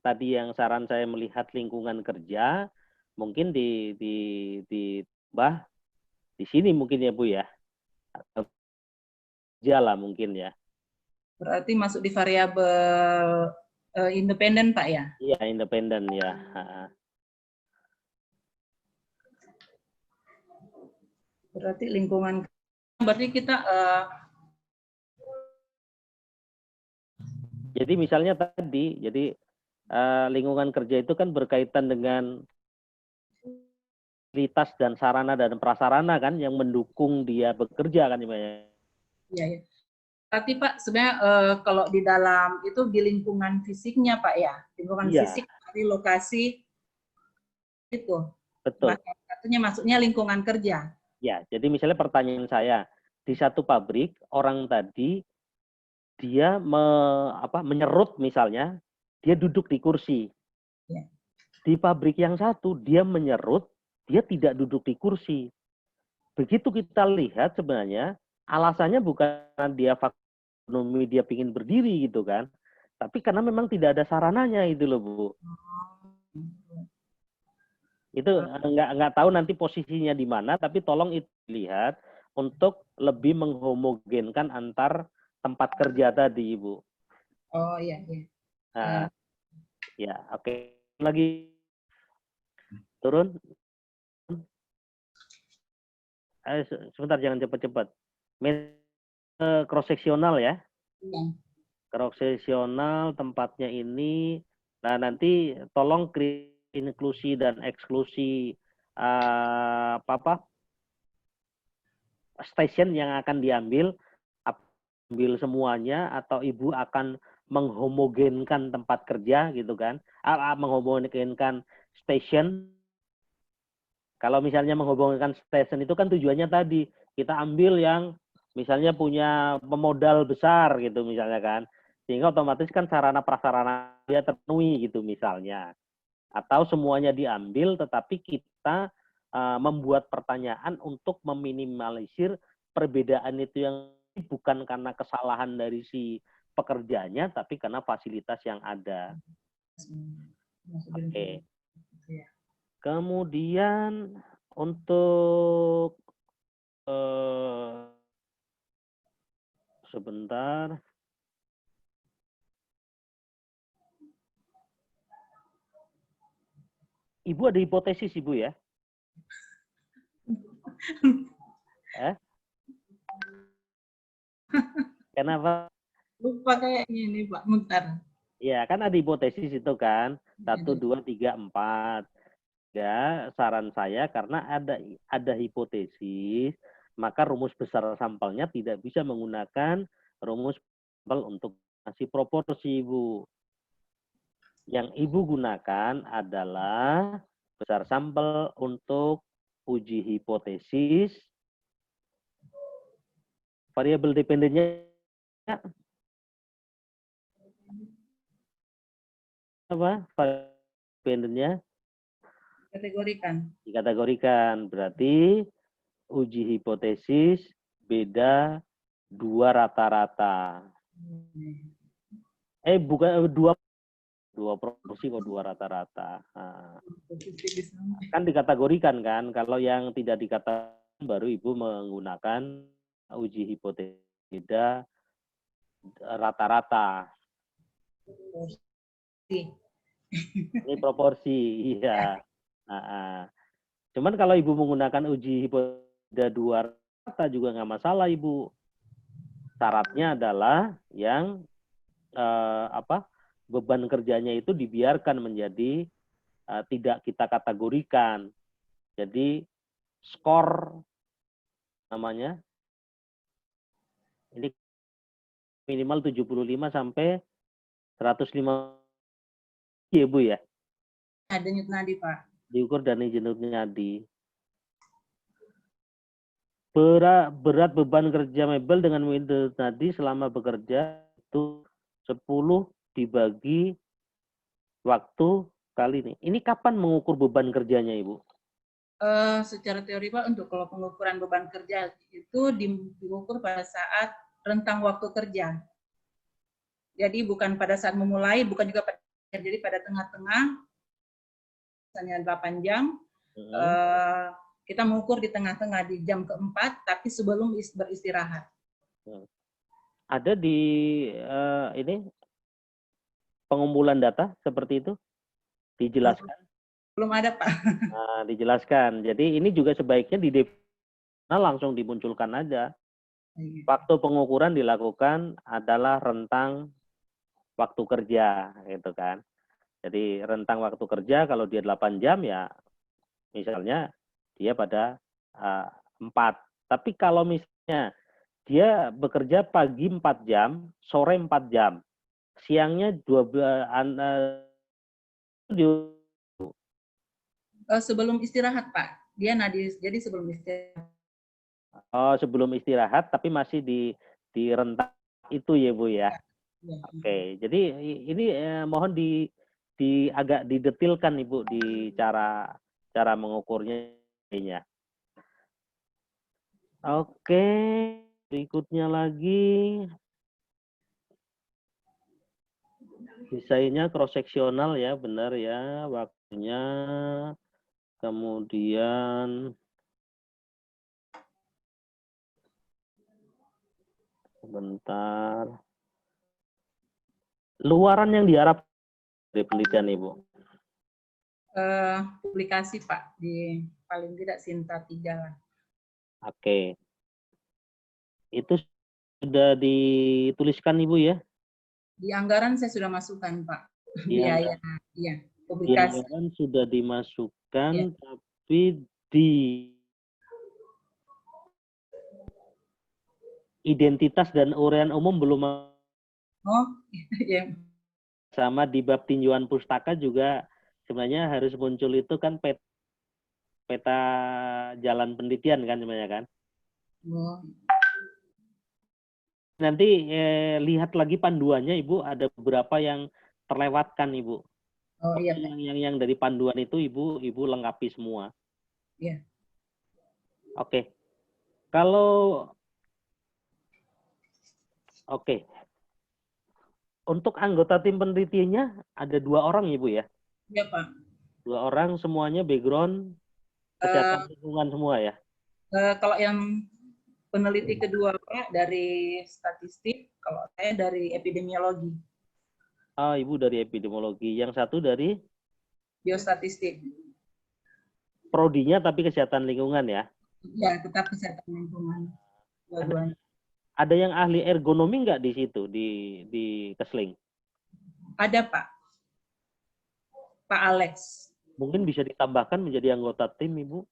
tadi yang saran saya melihat lingkungan kerja, mungkin ditambah di sini mungkin ya, Bu ya. Atau lah mungkin ya.
Berarti masuk di variabel independen, Pak ya?
Iya, independen ya.
Berarti lingkungan, berarti kita
jadi misalnya tadi, lingkungan kerja itu kan berkaitan dengan fasilitas dan sarana dan prasarana kan yang mendukung dia bekerja kan, ya.
Iya. Berarti Pak, sebenarnya kalau di dalam itu di lingkungan fisiknya Pak ya, lingkungan fisik dari lokasi itu.
Betul.
Satunya masuknya lingkungan kerja.
Ya, jadi misalnya pertanyaan saya, di satu pabrik orang tadi dia menyerut misalnya, dia duduk di kursi.
Ya.
Di pabrik yang satu dia menyerut, dia tidak duduk di kursi. Begitu kita lihat sebenarnya alasannya bukan dia ekonomi dia pingin berdiri gitu kan, tapi karena memang tidak ada sarananya itu loh, Bu. Itu nggak tahu nanti posisinya di mana, tapi tolong itu lihat untuk lebih menghomogenkan antar tempat kerja tadi, Ibu.
Oh iya.
Nah, ya oke. Lagi turun. Sebentar, jangan cepat-cepat. Cross seksional ya. Cross seksional tempatnya ini. Nah, nanti tolong inklusi dan eksklusi stasiun yang akan diambil, ambil semuanya atau Ibu akan menghomogenkan tempat kerja gitu kan, menghomogenkan stasiun. Kalau misalnya menghubungkan stasiun itu kan tujuannya tadi kita ambil yang misalnya punya pemodal besar gitu misalnya kan, sehingga otomatis kan sarana prasarana dia terpenuhi gitu misalnya, atau semuanya diambil tetapi kita membuat pertanyaan untuk meminimalisir perbedaan itu yang bukan karena kesalahan dari si pekerjanya, tapi karena fasilitas yang ada. Oke. Kemudian untuk sebentar. Ibu ada hipotesis, Ibu ya? Kenapa?
Lupa kayaknya ini Pak Muhtar.
Ya, kan ada hipotesis itu kan. 1, 2, 3, 4. Ya, saran saya karena ada hipotesis, maka rumus besar sampelnya tidak bisa menggunakan rumus sampel untuk ngasih proporsi, Ibu. Yang Ibu gunakan adalah besar sampel untuk uji hipotesis, variabel dependennya apa? Variabel dependennya dikategorikan. Berarti uji hipotesis beda 2 rata-rata. Bukan 2 proporsi kok 2 rata-rata. Nah, kan dikategorikan kan. Kalau yang tidak dikategorikan baru Ibu menggunakan uji hipotesis beda rata-rata. Ini proporsi, iya. Cuman kalau Ibu menggunakan uji hipotesis 2 rata juga nggak masalah, Ibu. Syaratnya adalah yang beban kerjanya itu dibiarkan menjadi tidak kita kategorikan. Jadi skor namanya ini minimal 75 sampai 105 ya, Bu ya.
Ada denyut nadi, Pak.
Diukur dari denyut nadi. Berat beban kerja mebel dengan denyut nadi selama bekerja itu 10 dibagi waktu kali ini. Ini kapan mengukur beban kerjanya, Ibu?
Secara teori, Pak, untuk kalau pengukuran beban kerja itu diukur pada saat rentang waktu kerja. Jadi bukan pada saat memulai, bukan juga pada, jadi pada tengah-tengah, misalnya 8 jam, kita mengukur di tengah-tengah di jam keempat, tapi sebelum beristirahat.
Ada di ini pengumpulan data seperti itu dijelaskan?
Belum ada, Pak.
Nah, dijelaskan. Jadi ini juga sebaiknya langsung dimunculkan aja. Waktu pengukuran dilakukan adalah rentang waktu kerja, gitu kan. Jadi rentang waktu kerja kalau dia 8 jam ya misalnya dia pada 4. Tapi kalau misalnya dia bekerja pagi 4 jam, sore 4 jam, siangnya 12
sebelum istirahat, Pak. Dia jadi sebelum istirahat.
Oh, sebelum istirahat tapi masih di rentang itu ya, Bu ya. Ya. Oke. Jadi ini mohon agak didetilkan, Ibu, di cara mengukurnya. Oke, berikutnya lagi desainnya cross seksional ya, benar ya, waktunya. Kemudian sebentar. Luaran yang diharapkan dari penelitian, Ibu?
Publikasi, Pak, di paling tidak Sinta 3 lah.
Oke. Itu sudah dituliskan, Ibu ya?
Di anggaran saya sudah masukkan, Pak. Biaya, iya, publikasi.
Di anggaran sudah dimasukkan, ya. Tapi di identitas dan uraian umum belum.
Oh, iya.
Sama di bab tinjauan pustaka juga sebenarnya harus muncul itu kan peta jalan penelitian kan sebenarnya kan. Oh. Nanti lihat lagi panduannya, Ibu, ada beberapa yang terlewatkan, Ibu.
Oh iya.
Yang dari panduan itu Ibu lengkapi semua.
Iya.
Oke. Kalau oke. Untuk anggota tim penelitiannya ada 2 orang Ibu ya?
Iya, Pak.
2 orang semuanya background kesehatan lingkungan semua ya?
Kalau yang peneliti kedua Pak dari statistik, kalau saya dari epidemiologi.
Oh, Ibu dari epidemiologi. Yang satu dari
Biostatistik.
prodinya tapi kesehatan lingkungan ya?
Ya, tetap kesehatan lingkungan. Dua-duanya.
Ada yang ahli ergonomi nggak di situ di Kesling?
Ada Pak. Pak Alex.
Mungkin bisa ditambahkan menjadi anggota tim Ibu?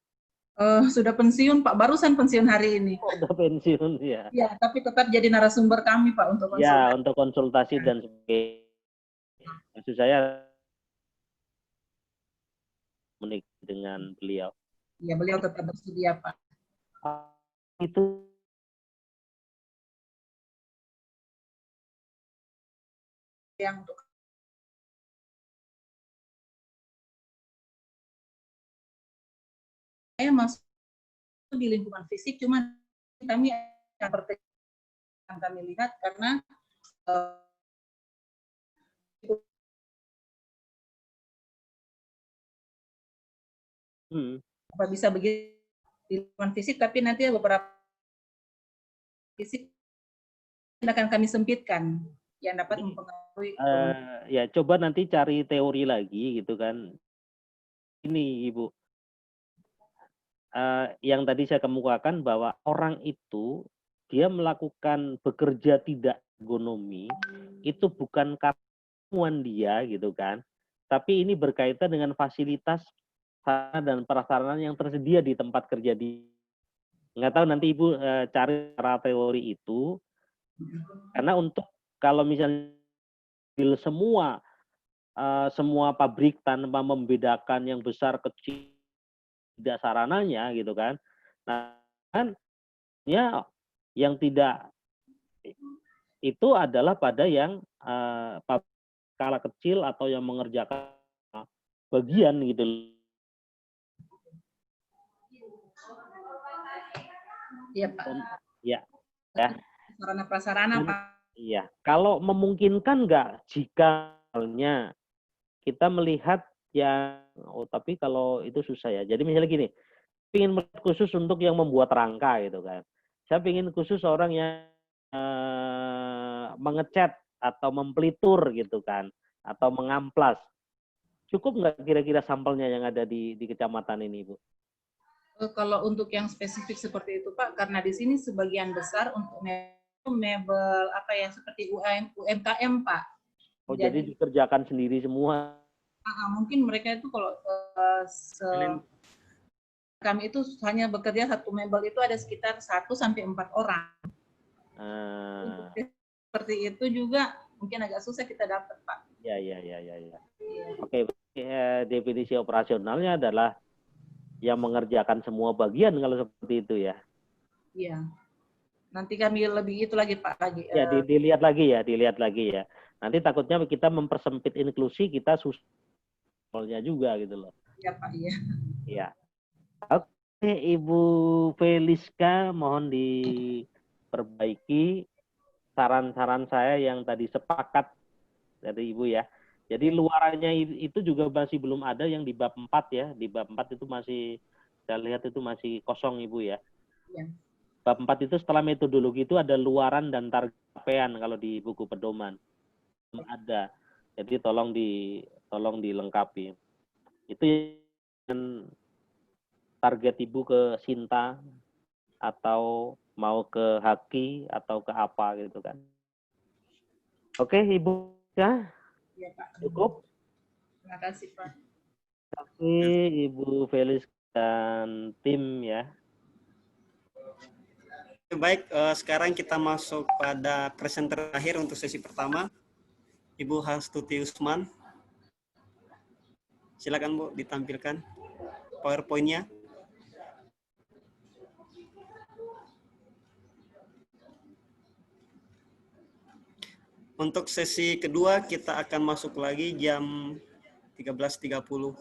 Sudah pensiun Pak, barusan pensiun hari ini.
Oh, udah pensiun ya?
Ya, tapi tetap jadi narasumber kami Pak untuk konsultasi.
Ya, untuk konsultasi dan sebagainya. Maksud saya menikah dengan beliau.
Ya, beliau tetap bersedia Pak.
Itu
Yang untuk saya masuk di lingkungan fisik, cuman kami seperti yang kami lihat karena apa bisa begitu di lingkungan fisik, tapi nanti beberapa fisik akan kami sempitkan yang dapat mempengaruhi.
Ya, coba nanti cari teori lagi gitu kan. Ini Ibu, yang tadi saya kemukakan bahwa orang itu dia melakukan bekerja tidak ergonomi itu bukan kemampuan dia gitu kan, tapi ini berkaitan dengan fasilitas dan prasarana yang tersedia di tempat kerja di. Nggak tahu nanti Ibu cari cara teori itu, karena untuk kalau misalnya semua pabrik tanpa membedakan yang besar kecil tidak sarananya gitu kan. Nah, kan ya yang tidak itu adalah pada yang skala kecil atau yang mengerjakan bagian gitu.
Iya Pak.
Ya. Ya.
Sarana prasarana Pak.
Iya. Kalau memungkinkan nggak jika misalnya kita melihat yang tapi kalau itu susah ya. Jadi misalnya gini, ingin melihat khusus untuk yang membuat rangka gitu kan. Saya ingin khusus orang yang mengecat atau mempelitur gitu kan, atau mengamplas. Cukup nggak kira-kira sampelnya yang ada di kecamatan ini, Bu?
Kalau untuk yang spesifik seperti itu Pak, karena di sini sebagian besar untuk mebel apa ya seperti UMKM Pak.
Oh, jadi dikerjakan sendiri semua.
Mungkin mereka itu kalau kami itu hanya bekerja satu mebel itu ada sekitar 1 sampai 4 orang. Seperti itu juga mungkin agak susah kita dapat Pak.
Ya. Oke, definisi operasionalnya adalah yang mengerjakan semua bagian kalau seperti itu ya. Iya.
Nanti kami lebih itu lagi Pak lagi.
Ya, dilihat lagi ya. Nanti takutnya kita mempersempit inklusi, kita susahnya juga gitu loh.
Iya Pak, iya.
Iya. Oke, Ibu Feliska, mohon diperbaiki saran-saran saya yang tadi sepakat dari Ibu ya. Jadi luarannya itu juga masih belum ada yang di bab 4 ya. Di bab 4 itu masih, saya lihat itu masih kosong Ibu ya.
Ya.
Bab 4 itu setelah metodologi itu ada luaran dan target capaian kalau di buku pedoman. Belum ada. Jadi tolong dilengkapi. Itu yang target Ibu ke Sinta atau mau ke Haki atau ke apa gitu kan. Oke, Ibu ya.
Ya, Pak.
Cukup?
Terima kasih, Pak.
Terima kasih Ibu Felis dan tim ya.
Baik, sekarang kita masuk pada presenter terakhir untuk sesi pertama. Ibu Hastuti Usman. Silakan Bu, ditampilkan PowerPoint-nya. Untuk sesi kedua kita akan masuk lagi jam 13.30.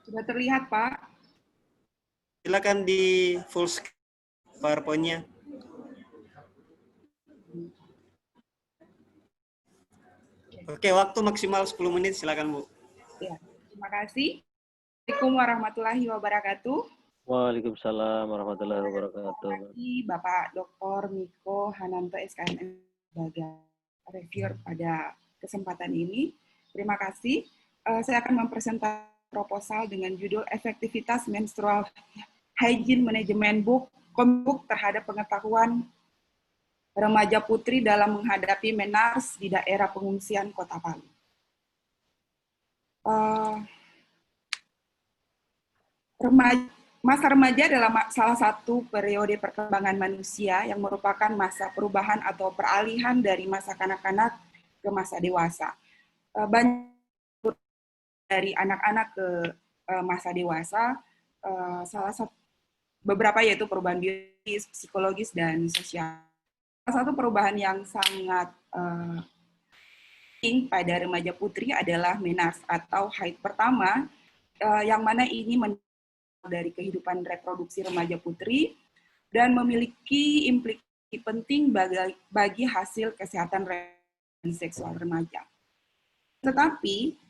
Sudah terlihat, Pak.
Silakan di full screen PowerPoint-nya. Oke, waktu maksimal 10 menit, silakan Bu.
Ya, terima kasih. Assalamualaikum warahmatullahi wabarakatuh.
Waalaikumsalam warahmatullahi wabarakatuh.
Terima kasih Bapak Dr. Miko Hananto SKMM sebagai reviewer pada kesempatan ini. Terima kasih. Saya akan mempresentasikan proposal dengan judul Efektivitas Menstrual Hygiene Management Book terhadap pengetahuan remaja putri dalam menghadapi menars di daerah pengungsian Kota Palu. Masa remaja adalah salah satu periode perkembangan manusia yang merupakan masa perubahan atau peralihan dari masa kanak-kanak ke masa dewasa. Banyak dari anak-anak ke masa dewasa, salah satu beberapa yaitu perubahan biologis, psikologis, dan sosial. Salah satu perubahan yang sangat penting pada remaja putri adalah menars atau haid pertama, yang mana ini dari kehidupan reproduksi remaja putri dan memiliki implikasi penting bagi hasil kesehatan seksual remaja. Tetapi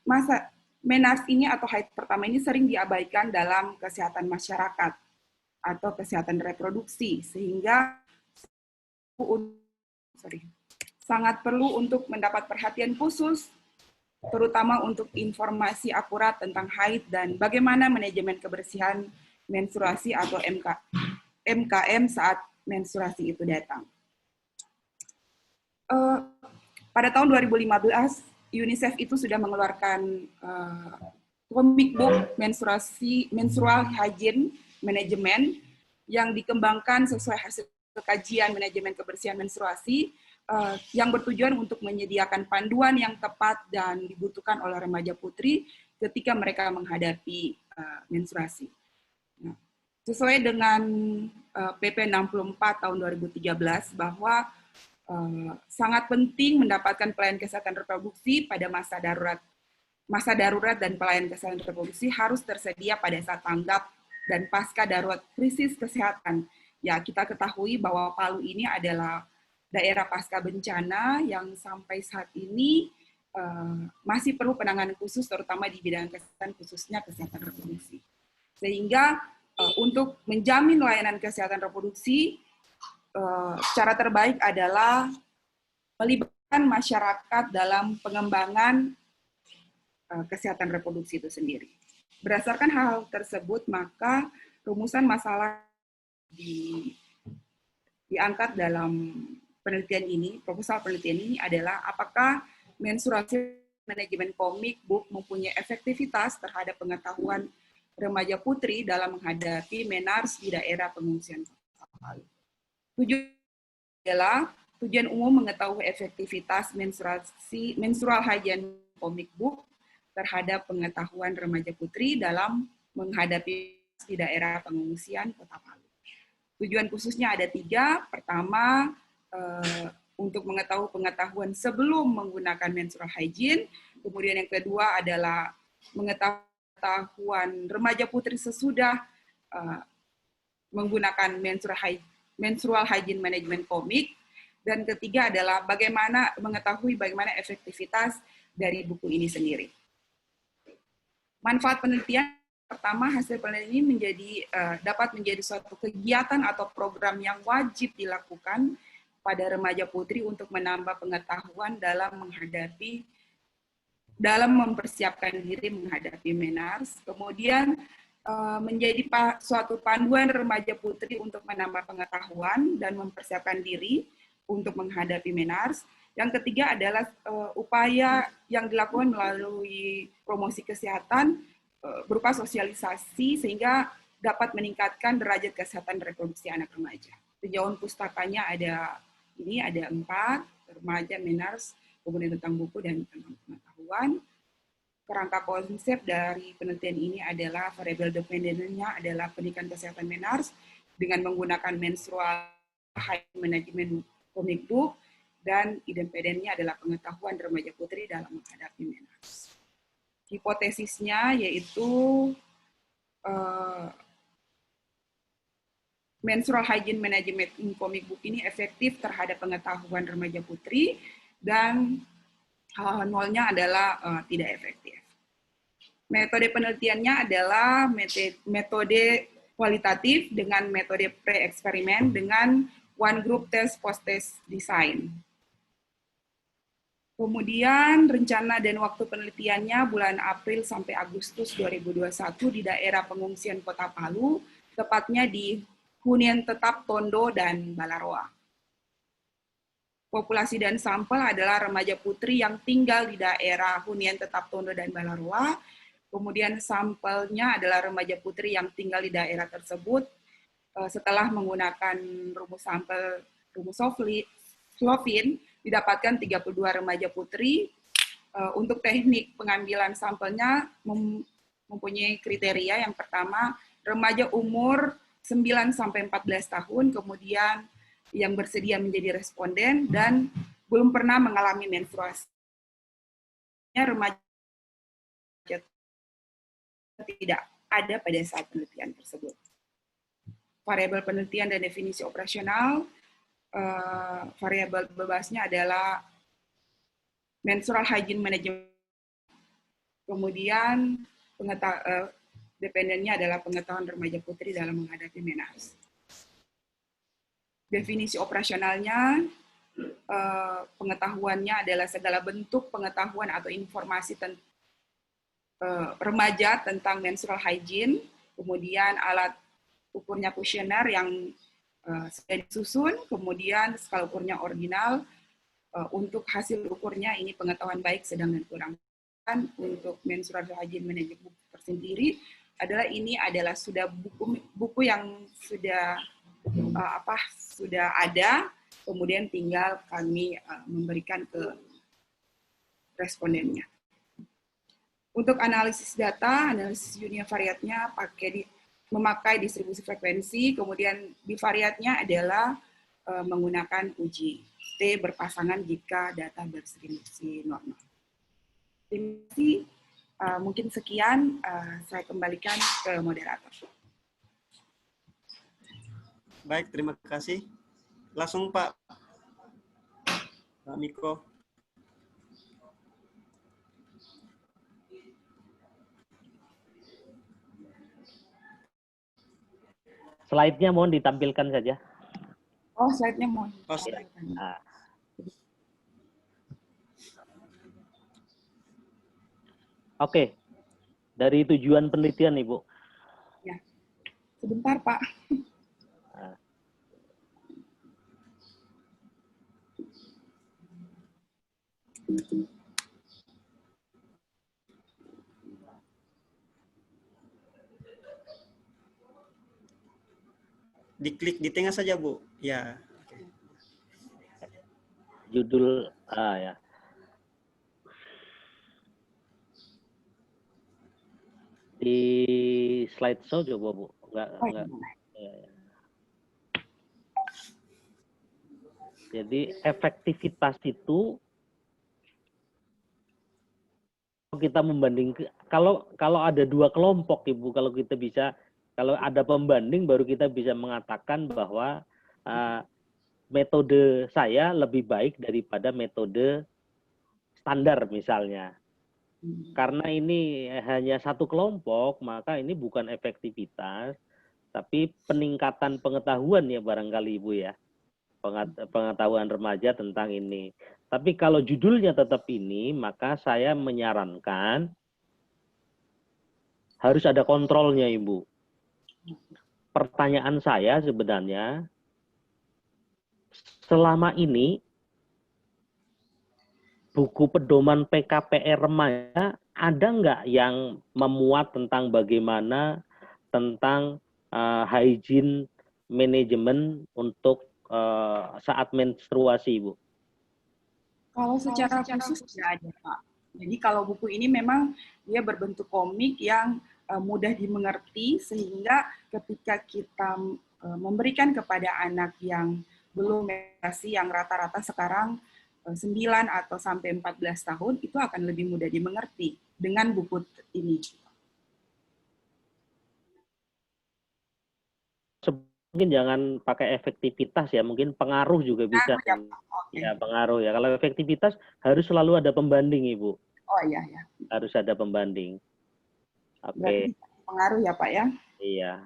masa menars ini atau haid pertama ini sering diabaikan dalam kesehatan masyarakat atau kesehatan reproduksi, sehingga sangat perlu untuk mendapat perhatian khusus, terutama untuk informasi akurat tentang haid dan bagaimana manajemen kebersihan menstruasi atau MKM saat menstruasi itu datang. Pada tahun 2015, UNICEF itu sudah mengeluarkan comic book menstrual hygiene management yang dikembangkan sesuai hasil kajian manajemen kebersihan menstruasi yang bertujuan untuk menyediakan panduan yang tepat dan dibutuhkan oleh remaja putri ketika mereka menghadapi menstruasi. Nah, sesuai dengan PP 64 tahun 2013 bahwa sangat penting mendapatkan pelayanan kesehatan reproduksi pada masa darurat dan pelayanan kesehatan reproduksi harus tersedia pada saat tanggap dan pasca darurat krisis kesehatan. Ya, kita ketahui bahwa Palu ini adalah daerah pasca bencana yang sampai saat ini masih perlu penanganan khusus, terutama di bidang kesehatan, khususnya kesehatan reproduksi. Sehingga untuk menjamin layanan kesehatan reproduksi, cara terbaik adalah melibatkan masyarakat dalam pengembangan kesehatan reproduksi itu sendiri. Berdasarkan hal tersebut, maka rumusan masalah diangkat dalam penelitian ini, proposal penelitian ini adalah apakah menstruasi manajemen comic book mempunyai efektivitas terhadap pengetahuan remaja putri dalam menghadapi menars di daerah pengungsian. Tujuan umum mengetahui efektivitas menstrual hygiene comic book terhadap pengetahuan remaja putri dalam menghadapi di daerah pengungsian Kota Palu. Tujuan khususnya ada 3. Pertama, untuk mengetahui pengetahuan sebelum menggunakan menstrual hygiene. Kemudian yang kedua adalah pengetahuan remaja putri sesudah menggunakan menstrual hygiene management comic. Dan ketiga adalah bagaimana mengetahui bagaimana efektivitas dari buku ini sendiri. Manfaat penelitian. Pertama, hasil penelitian ini dapat menjadi suatu kegiatan atau program yang wajib dilakukan pada remaja putri untuk menambah pengetahuan dalam mempersiapkan diri menghadapi menars. Kemudian menjadi suatu panduan remaja putri untuk menambah pengetahuan dan mempersiapkan diri untuk menghadapi menars. Yang ketiga adalah upaya yang dilakukan melalui promosi kesehatan berupa sosialisasi sehingga dapat meningkatkan derajat kesehatan reproduksi anak remaja. Tinjauan pustakanya ada 4, remaja, menars, kemudian tentang buku dan tentang pengetahuan. Kerangka konsep dari penelitian ini adalah variabel dependennya adalah pendidikan kesehatan menars dengan menggunakan menstrual hygiene management comic book, dan independennya adalah pengetahuan remaja putri dalam menghadapi menars. hipotesisnya yaitu menstrual hygiene management in comic book ini efektif terhadap pengetahuan remaja putri, dan nolnya adalah tidak efektif. Metode penelitiannya adalah metode kualitatif dengan metode pre-eksperimen dengan one group test post-test design. Kemudian rencana dan waktu penelitiannya bulan April sampai Agustus 2021 di daerah pengungsian Kota Palu, tepatnya di hunian tetap Tondo dan Balaroa. Populasi dan sampel adalah remaja putri yang tinggal di daerah hunian tetap Tondo dan Balaroa. Kemudian sampelnya adalah remaja putri yang tinggal di daerah tersebut setelah menggunakan rumus sampel rumus Slovin, didapatkan 32 remaja putri. Untuk teknik pengambilan sampelnya mempunyai kriteria. Yang pertama, remaja umur 9-14 tahun, kemudian yang bersedia menjadi responden, dan belum pernah mengalami menstruasi. Remaja tidak ada pada saat penelitian tersebut. Variabel penelitian dan definisi operasional, variabel bebasnya adalah menstrual hygiene management, kemudian dependennya adalah pengetahuan remaja putri dalam menghadapi menarche. Definisi operasionalnya, pengetahuannya adalah segala bentuk pengetahuan atau informasi remaja tentang menstrual hygiene, kemudian alat ukurnya kuesioner yang sudah disusun, kemudian skala ukurnya ordinal. Untuk hasil ukurnya ini pengetahuan baik, sedang, dan kurang. Untuk menstrual hygiene management tersendiri adalah sudah buku yang sudah sudah ada, kemudian tinggal kami memberikan ke respondennya. Untuk analisis data, analisis univariatnya memakai distribusi frekuensi, kemudian bivariatnya adalah menggunakan uji T berpasangan jika data berdistribusi normal. Terima kasih. Mungkin sekian, saya kembalikan ke moderator.
Baik, terima kasih. Langsung Pak Miko.
Slide-nya mohon ditampilkan saja.
Oh, slide-nya mohon.
Oh, slide.
Oke, dari tujuan penelitian, Ibu.
Ya, sebentar Pak.
Diklik di tengah saja, Bu. Ya. Okay.
Judul, ya. Di slideshow coba, Bu. Enggak. Ya. Jadi efektivitas itu kita membanding, kalau ada dua kelompok, Ibu, kalau ada pembanding baru kita bisa mengatakan bahwa metode saya lebih baik daripada metode standar misalnya. Karena ini hanya satu kelompok, maka ini bukan efektivitas, tapi peningkatan pengetahuan ya barangkali, Ibu ya. Pengetahuan remaja tentang ini. Tapi kalau judulnya tetap ini, maka saya menyarankan harus ada kontrolnya, Ibu. Pertanyaan saya sebenarnya, selama ini buku pedoman PKPR remaja ada nggak yang memuat tentang bagaimana tentang hygiene manajemen untuk saat menstruasi, Ibu?
Kalau secara khusus tidak ada, Pak. Jadi kalau buku ini memang dia berbentuk komik yang mudah dimengerti, sehingga ketika kita memberikan kepada anak yang belum menstruasi, yang rata-rata sekarang 9 atau sampai 14 tahun, itu akan lebih mudah dimengerti. dengan buku ini.
Mungkin jangan pakai efektivitas ya, mungkin pengaruh juga bisa. Ya, pengaruh ya. Kalau efektivitas harus selalu ada pembanding, Ibu.
Oh iya, ya.
Harus ada pembanding.
Berarti pengaruh ya, Pak ya?
Iya.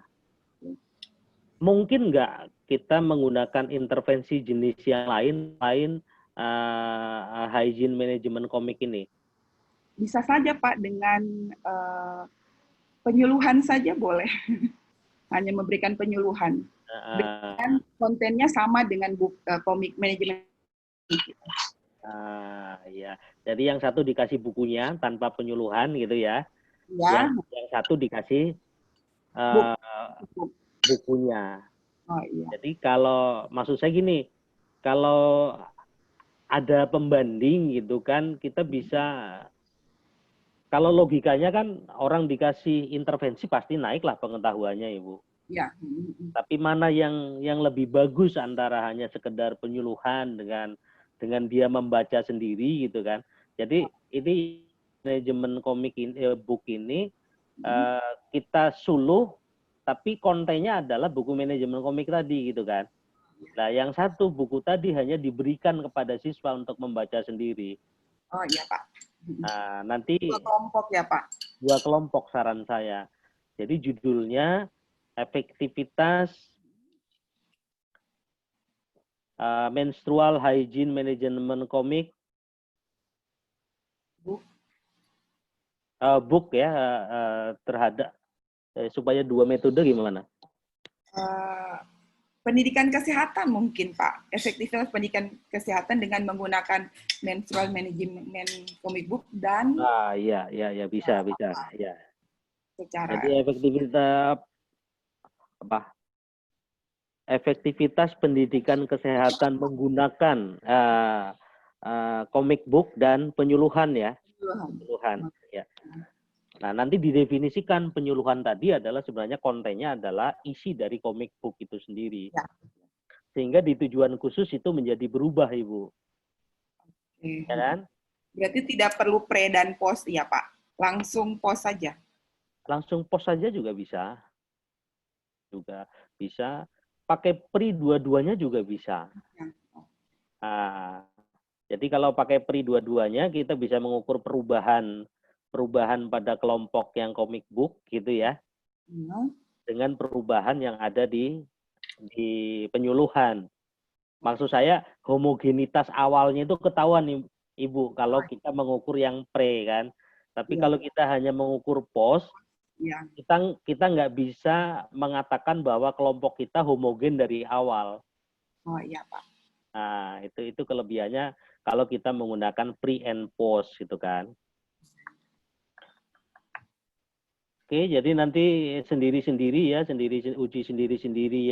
Mungkin nggak kita menggunakan intervensi jenis yang lain hygiene management komik ini?
Bisa saja, Pak, dengan penyuluhan saja boleh. Hanya memberikan penyuluhan. Dan kontennya sama dengan komik manajemen.
Ya. Jadi yang satu dikasih bukunya tanpa penyuluhan gitu ya.
Ya.
Yang satu dikasih bukunya.
Oh, iya.
Jadi kalau maksud saya gini, kalau ada pembanding gitu kan, kita bisa, kalau logikanya kan orang dikasih intervensi pasti naiklah pengetahuannya, Ibu.
Ya.
Tapi mana yang lebih bagus antara hanya sekedar penyuluhan dengan dia membaca sendiri gitu kan. Jadi ini manajemen komik book ini kita suluh, tapi kontennya adalah buku manajemen komik tadi gitu kan. Nah, yang satu buku tadi hanya diberikan kepada siswa untuk membaca sendiri.
Oh iya, Pak.
Nah, nanti
2 kelompok ya, Pak.
2 kelompok saran saya. Jadi judulnya efektivitas menstrual hygiene management komik book ya, terhadap supaya 2 metode gimana?
Pendidikan kesehatan mungkin, Pak. Efektivitas pendidikan kesehatan dengan menggunakan menstrual management comic book dan
iya bisa ya.
Secara
jadi efektivitas pendidikan kesehatan menggunakan comic book dan penyuluhan ya. Penyuluhan ya. Nah, nanti didefinisikan penyuluhan tadi adalah sebenarnya kontennya adalah isi dari comic book itu sendiri.
Ya.
Sehingga di tujuan khusus itu menjadi berubah, Ibu. Ya kan?
Berarti tidak perlu pre dan post ya, Pak? Langsung post saja?
Langsung post saja juga bisa. Pakai pre dua-duanya juga bisa. Nah, jadi kalau pakai pre dua-duanya, kita bisa mengukur perubahan pada kelompok yang comic book gitu ya, dengan perubahan yang ada di penyuluhan. Maksud saya homogenitas awalnya itu ketahuan Ibu kalau kita mengukur yang pre kan. Tapi kalau kita hanya mengukur post, kita nggak bisa mengatakan bahwa kelompok kita homogen dari awal.
Oh iya, Pak.
Nah, itu kelebihannya kalau kita menggunakan pre and post gitu kan. Oke, jadi nanti sendiri-sendiri ya, uji sendiri-sendiri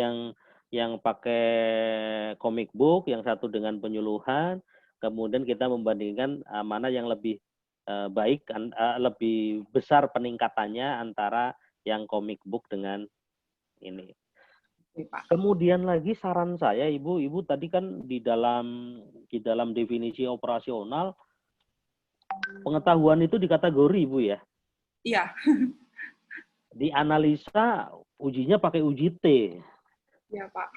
yang pakai comic book, yang satu dengan penyuluhan, kemudian kita membandingkan mana yang lebih baik, lebih besar peningkatannya antara yang comic book dengan ini. Kemudian lagi saran saya, Ibu tadi kan di dalam definisi operasional pengetahuan itu dikategori, Ibu ya?
Iya.
Di analisa ujinya pakai uji T.
Ya, Pak.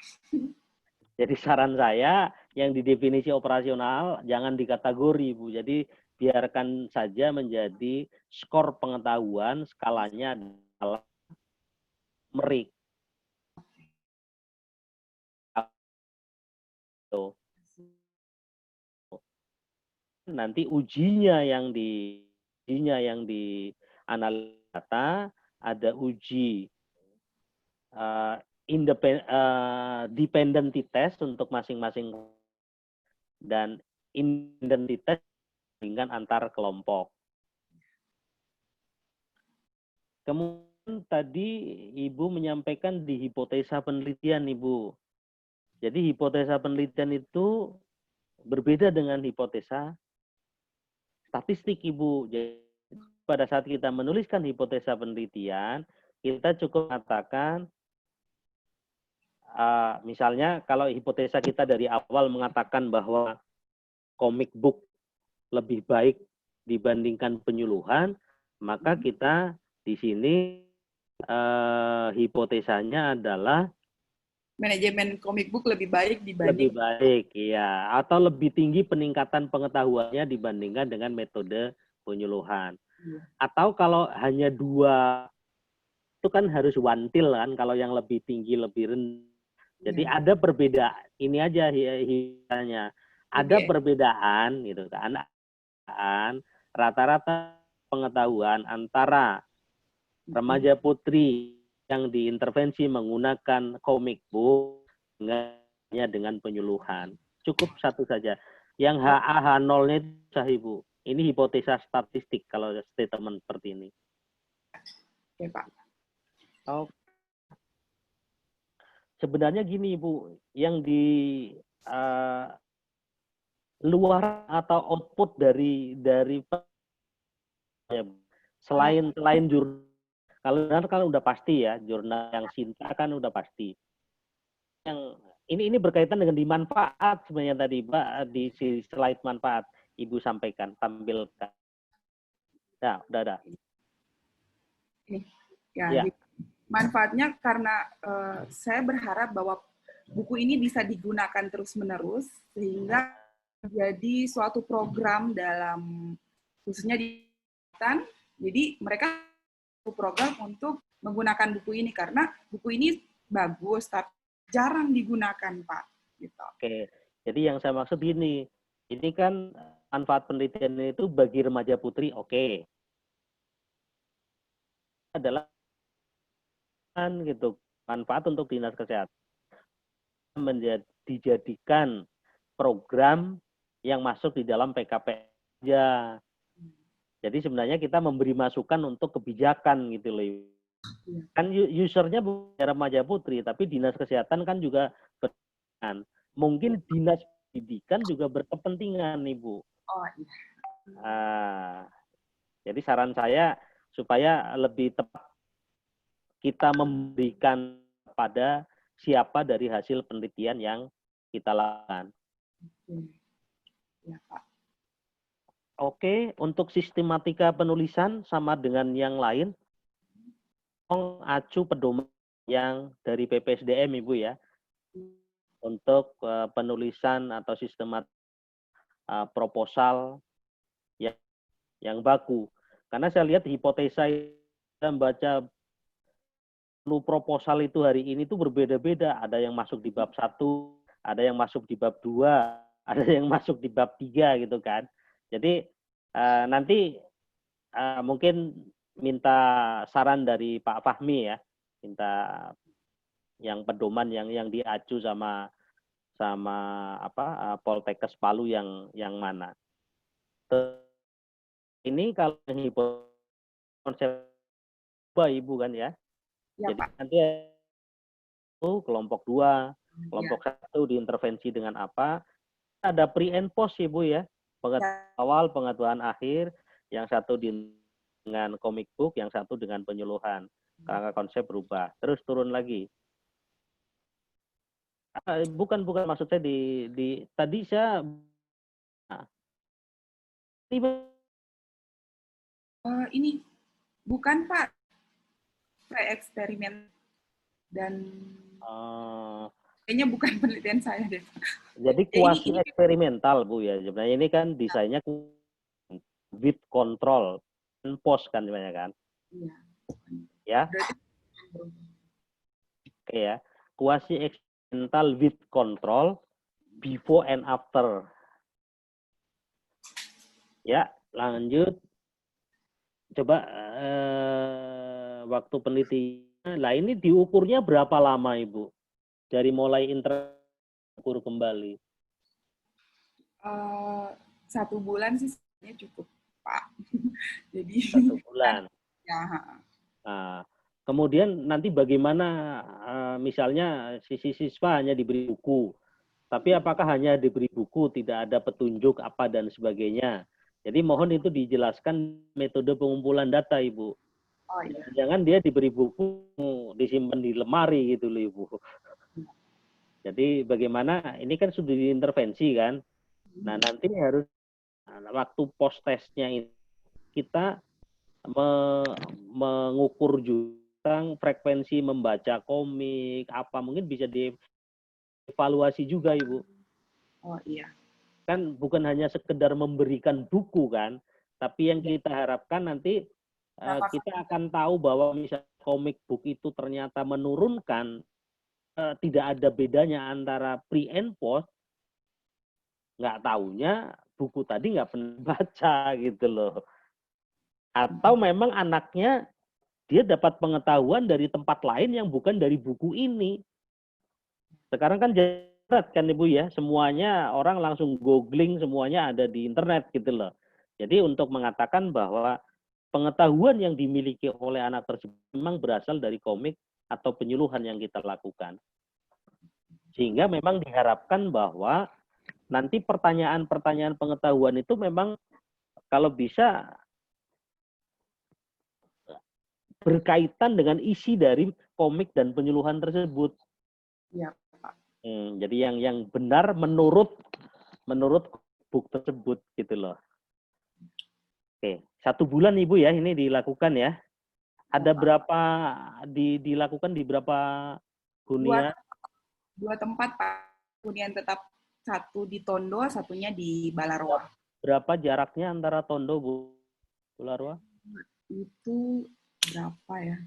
Jadi saran saya yang di definisi operasional jangan dikategori, Bu. Jadi biarkan saja menjadi skor pengetahuan, skalanya adalah merik. Nanti ujinya yang dianalisa ada uji dependency test untuk masing-masing dan independent test dengan antar kelompok. Kemudian tadi Ibu menyampaikan di hipotesa penelitian, Ibu. Jadi hipotesa penelitian itu berbeda dengan hipotesa statistik, Ibu. Jadi pada saat kita menuliskan hipotesa penelitian, kita cukup mengatakan, misalnya kalau hipotesa kita dari awal mengatakan bahwa comic book lebih baik dibandingkan penyuluhan, Maka kita di sini hipotesanya adalah
manajemen comic book lebih baik dibanding
lebih baik, ya, atau lebih tinggi peningkatan pengetahuannya dibandingkan dengan metode penyuluhan. Atau kalau hanya dua itu kan harus wantil kan, kalau yang lebih tinggi lebih rendah. Jadi ada perbedaan. Ini aja hanya ada perbedaan gitu kan. Rata-rata pengetahuan antara remaja putri yang diintervensi menggunakan comic book dengan penyuluhan. Cukup satu saja. Yang HA-H0-nya itu sah, Ibu. Ini hipotesa statistik kalau statement seperti ini.
Oke, Pak.
Oh. Sebenarnya gini, Ibu, yang di luar atau output dari selain jurnal, kalau udah pasti ya, jurnal yang Sinta kan udah pasti. Yang ini berkaitan dengan di manfaat sebenarnya tadi, Mbak, di slide manfaat Ibu sampaikan, tampilkan. Ya, udah ada.
Ya. Manfaatnya karena saya berharap bahwa buku ini bisa digunakan terus-menerus sehingga menjadi suatu program dalam khususnya di Tan. Jadi mereka program untuk menggunakan buku ini karena buku ini bagus tapi jarang digunakan, Pak. Gitu.
Oke, jadi yang saya maksud gini, ini kan manfaat penelitian itu bagi remaja putri, oke. Adalah kan gitu, manfaat untuk dinas kesehatan dijadikan program yang masuk di dalam PKP aja. Jadi sebenarnya kita memberi masukan untuk kebijakan gitu loh. Kan usernya bukan remaja putri, tapi dinas kesehatan kan juga berkepentingan. Mungkin dinas pendidikan juga berkepentingan, Ibu.
Oh iya.
Jadi saran saya supaya lebih tepat kita memberikan pada siapa dari hasil penelitian yang kita lakukan.
Ya, Pak.
Oke, untuk sistematika penulisan sama dengan yang lain, acu pedoman yang dari PPSDM, Ibu ya, untuk penulisan atau sistemat proposal yang baku. Karena saya lihat hipotesa yang baca proposal itu hari ini tuh berbeda-beda. Ada yang masuk di bab 1, ada yang masuk di bab 2, ada yang masuk di bab 3 gitu kan. Jadi nanti mungkin minta saran dari Pak Fahmi ya, minta yang pedoman yang diacu sama Poltekkes Palu yang mana. Ini kalau konsep Ibu kan ya.
Ya,
jadi
Pak.
nanti kelompok 2, kelompok 1 diintervensi dengan apa? Ada pre and post Ibu ya. Pengetahuan awal, pengetahuan akhir, yang satu dengan comic book, yang satu dengan penyuluhan. Karena konsep berubah. Terus turun lagi. Bukan maksud saya di tadi saya
ini bukan, Pak, eksperimen dan kayaknya bukan penelitian saya deh.
Jadi kuasi eksperimental Bu ya. Sebenarnya ini kan desainnya with control and post kan sebenarnya kan. Iya. Ya. Oke ya. Kuasi eksperimental with control before and after. Ya, lanjut. Coba waktu penelitian. Lah ini diukurnya berapa lama Ibu? Dari mulai ukur kembali.
1 bulan sih sebenarnya cukup, Pak. Jadi
1 bulan.
Ya.
Nah, kemudian nanti bagaimana misalnya siswa hanya diberi buku, tapi apakah hanya diberi buku, tidak ada petunjuk apa dan sebagainya. Jadi mohon itu dijelaskan metode pengumpulan data, Ibu.
Oh, iya.
Jangan dia diberi buku, disimpan di lemari gitu loh, Ibu. Jadi bagaimana, ini kan sudah diintervensi kan. Nah nanti harus waktu post testnya ini kita mengukur juga frekuensi membaca komik, apa mungkin bisa dievaluasi juga, Ibu.
Oh iya.
Kan bukan hanya sekedar memberikan buku kan, tapi yang kita harapkan nanti kita akan tahu bahwa misalnya komik book itu ternyata menurunkan, tidak ada bedanya antara pre and post, nggak taunya buku tadi nggak pernah baca gitu loh. Atau memang anaknya dia dapat pengetahuan dari tempat lain yang bukan dari buku ini. Sekarang kan jerat kan Ibu ya, semuanya orang langsung googling, semuanya ada di internet gitu loh. Jadi untuk mengatakan bahwa pengetahuan yang dimiliki oleh anak tersebut memang berasal dari komik atau penyuluhan yang kita lakukan. Sehingga memang diharapkan bahwa nanti pertanyaan-pertanyaan pengetahuan itu memang kalau bisa berkaitan dengan isi dari komik dan penyuluhan tersebut.
Iya, Pak.
Jadi yang benar menurut buku tersebut gitu loh. Oke, 1 bulan Ibu ya ini dilakukan ya. Ada berapa dilakukan di berapa hunian?
2 tempat, Pak. Hunian tetap, 1 di Tondo, satunya di Balaroa.
Berapa jaraknya antara Tondo, Bu Larwa?
Itu berapa ya?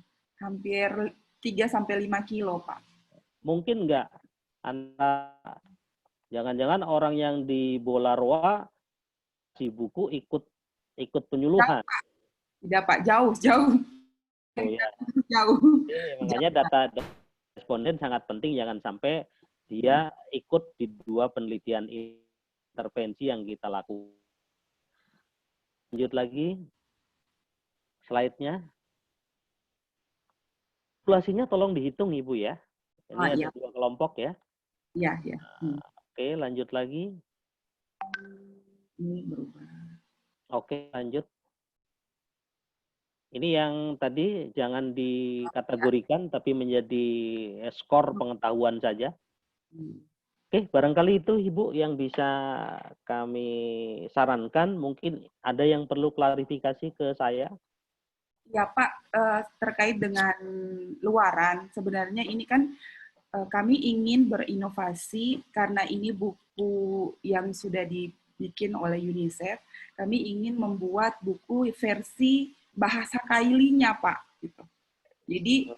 Hampir 3-5 kilo, Pak.
Mungkin enggak jangan-jangan orang yang di Bolarwa si buku ikut penyuluhan.
Tidak, Pak, jauh.
Oh, ya.
Jauh.
Makanya data responden sangat penting, jangan sampai dia ikut di 2 penelitian intervensi yang kita lakukan. Lanjut lagi slide-nya. Populasinya tolong dihitung Ibu ya. Ini ada 2 kelompok ya.
Iya.
Oke, lanjut lagi.
Ini berubah.
Oke, lanjut. Ini yang tadi jangan dikategorikan tapi menjadi skor pengetahuan saja. Oke, barangkali itu Ibu yang bisa kami sarankan. Mungkin ada yang perlu klarifikasi ke saya.
Ya Pak, terkait dengan luaran, sebenarnya ini kan kami ingin berinovasi karena ini buku yang sudah dibikin oleh UNICEF. Kami ingin membuat buku versi bahasa Kailinya, Pak. Gitu. Jadi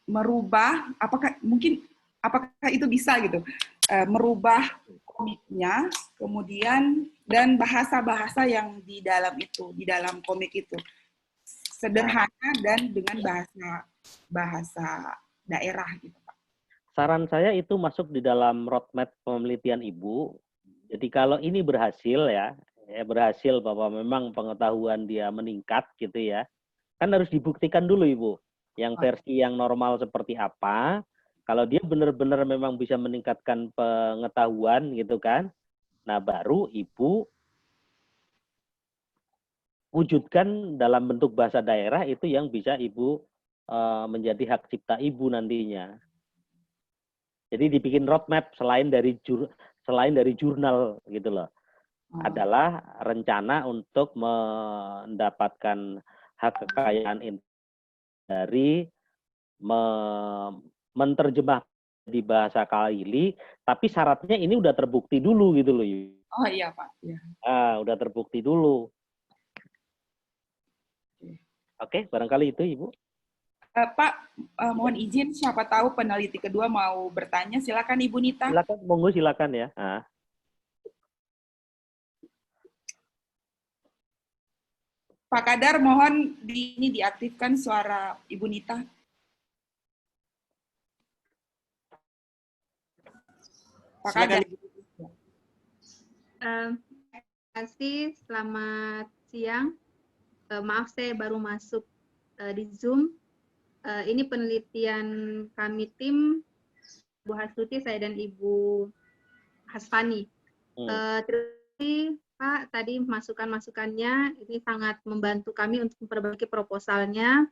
merubah, apakah itu bisa gitu, merubah komiknya, kemudian dan bahasa-bahasa yang di dalam itu, di dalam komik itu sederhana dan dengan bahasa daerah gitu, Pak.
Saran saya itu masuk di dalam roadmap penelitian Ibu. Jadi kalau ini berhasil ya berhasil bahwa memang pengetahuan dia meningkat gitu ya, kan harus dibuktikan dulu Ibu. Yang versi yang normal seperti apa, kalau dia benar-benar memang bisa meningkatkan pengetahuan gitu kan, nah baru Ibu wujudkan dalam bentuk bahasa daerah itu yang bisa Ibu menjadi hak cipta Ibu nantinya. Jadi dibikin roadmap selain dari jurnal gitu loh. Adalah rencana untuk mendapatkan hak kekayaan dari menerjemah di bahasa Kaili, tapi syaratnya ini udah terbukti dulu gitu loh.
Oh iya Pak. Ya.
Udah terbukti dulu. Oke, barangkali itu Ibu.
Pak, mohon izin, siapa tahu peneliti kedua mau bertanya. Silakan Ibu Nita.
Silakan, monggo silakan ya.
Pak Kadar, mohon ini diaktifkan suara Ibu Nita. Pak Kadar.
Terima kasih, selamat siang. Maaf saya baru masuk di Zoom. Ini penelitian kami tim Bu Hastuti, saya dan Ibu Hasfani. Terima kasih Pak, tadi masukan-masukannya ini sangat membantu kami untuk memperbaiki proposalnya.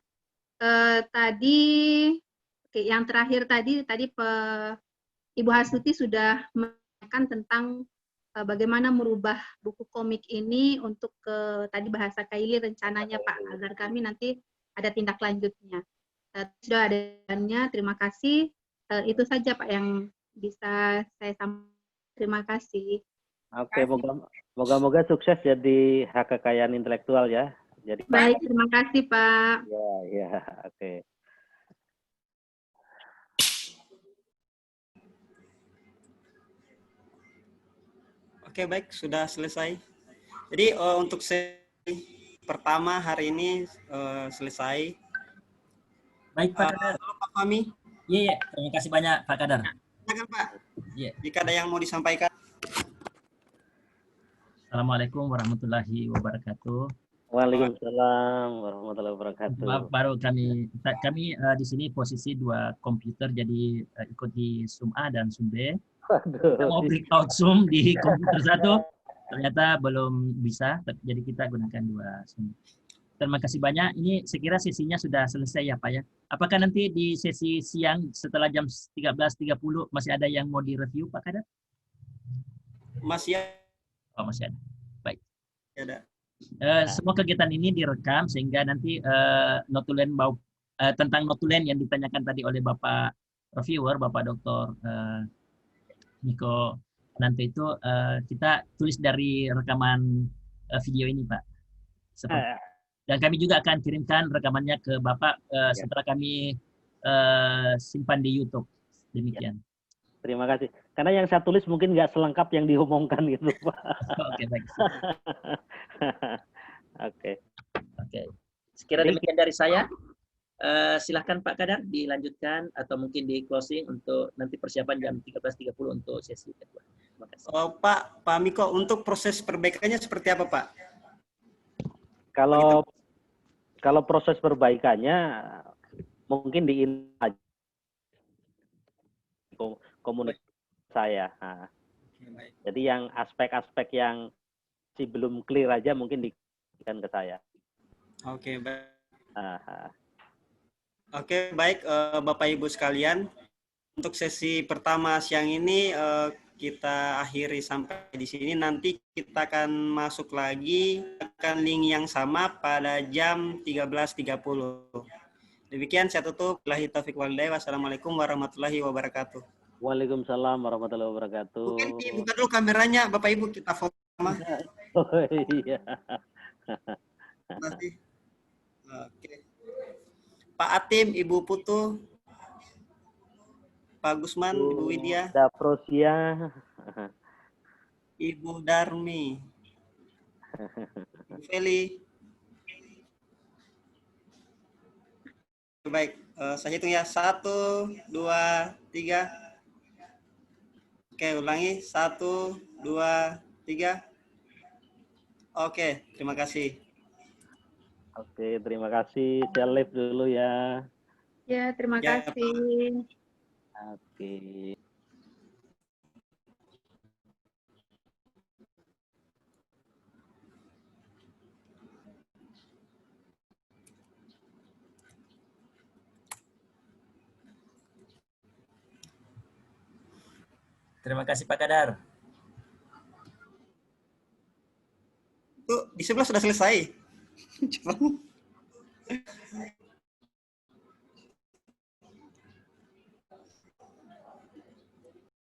Yang terakhir tadi Ibu Hastuti sudah menanyakan tentang bagaimana merubah buku komik ini untuk tadi bahasa Kaili rencananya Pak, agar kami nanti ada tindak lanjutnya. Sudah adanya, terima kasih. Itu saja Pak yang bisa saya sampaikan. Terima kasih.
Oke, moga-moga sukses jadi hak kekayaan intelektual ya. Jadi
baik, terima kasih Pak.
Ya, ya, oke.
Oke, baik, sudah selesai. Jadi untuk sesi pertama hari ini selesai.
Baik, Pak Kadar.
Halo, Pak Fahmi.
Iya, terima kasih banyak, Pak Kadar.
Silakan, Pak.
Iya.
Jika ada yang mau disampaikan.
Assalamualaikum warahmatullahi wabarakatuh.
Waalaikumsalam warahmatullahi wabarakatuh.
Baru kami di sini posisi 2 komputer, jadi ikut di Zoom A dan Zoom B. Kita mau breakout Zoom di komputer satu, ternyata belum bisa, jadi kita gunakan 2 Zoom. Terima kasih banyak. Ini saya kira sesinya sudah selesai ya Pak ya. Apakah nanti di sesi siang setelah jam 13.30 masih ada yang mau direview Pak Kadar?
Masih ada.
Oh, masih ada. Baik.
Ada.
Semua kegiatan ini direkam sehingga nanti notulen tentang notulen yang ditanyakan tadi oleh Bapak reviewer, Bapak Dr. Niko nanti itu kita tulis dari rekaman video ini Pak. Dan kami juga akan kirimkan rekamannya ke Bapak setelah kami simpan di YouTube. Demikian.
Terima kasih. Karena yang saya tulis mungkin nggak selengkap yang diomongkan gitu, Pak.
Oke, baik.
Oke.
Oke. Sekira demikian dari saya. Silahkan Pak Kadar dilanjutkan atau mungkin di closing untuk nanti persiapan jam 13.30 untuk sesi kedua. Terima kasih.
Pak Miko, untuk proses perbaikannya seperti apa, Pak?
Kalau proses perbaikannya mungkin di komunikasi saya. Nah, jadi yang aspek-aspek yang masih belum clear aja mungkin diberikan ke saya.
Oke, baik. Oke, baik Bapak Ibu sekalian. Untuk sesi pertama siang ini kita akhiri sampai di sini. Nanti kita akan masuk lagi akan link yang sama pada jam 13.30. Demikian saya tutup. Billahi taufiq wal hidayah. Wassalamualaikum warahmatullahi wabarakatuh.
Waalaikumsalam warahmatullahi wabarakatuh.
Mungkin dibuka dulu kameranya, Bapak Ibu, kita foto sama.
Oh iya.
Oke. Pak Atim, Ibu Putu, Pak Gusman, Ibu Widya,
Daprosia,
Ibu Darmi, Ibu Feli. Baik, saya hitung ya. 1, 2, 3. Oke, ulangi. 1, 2, 3. Oke, terima kasih.
Oke, terima kasih. Saya live dulu ya.
Ya, terima kasih.
Oke.
Terima kasih Pak Kadar.
Tuh, di sebelah sudah selesai. Coba.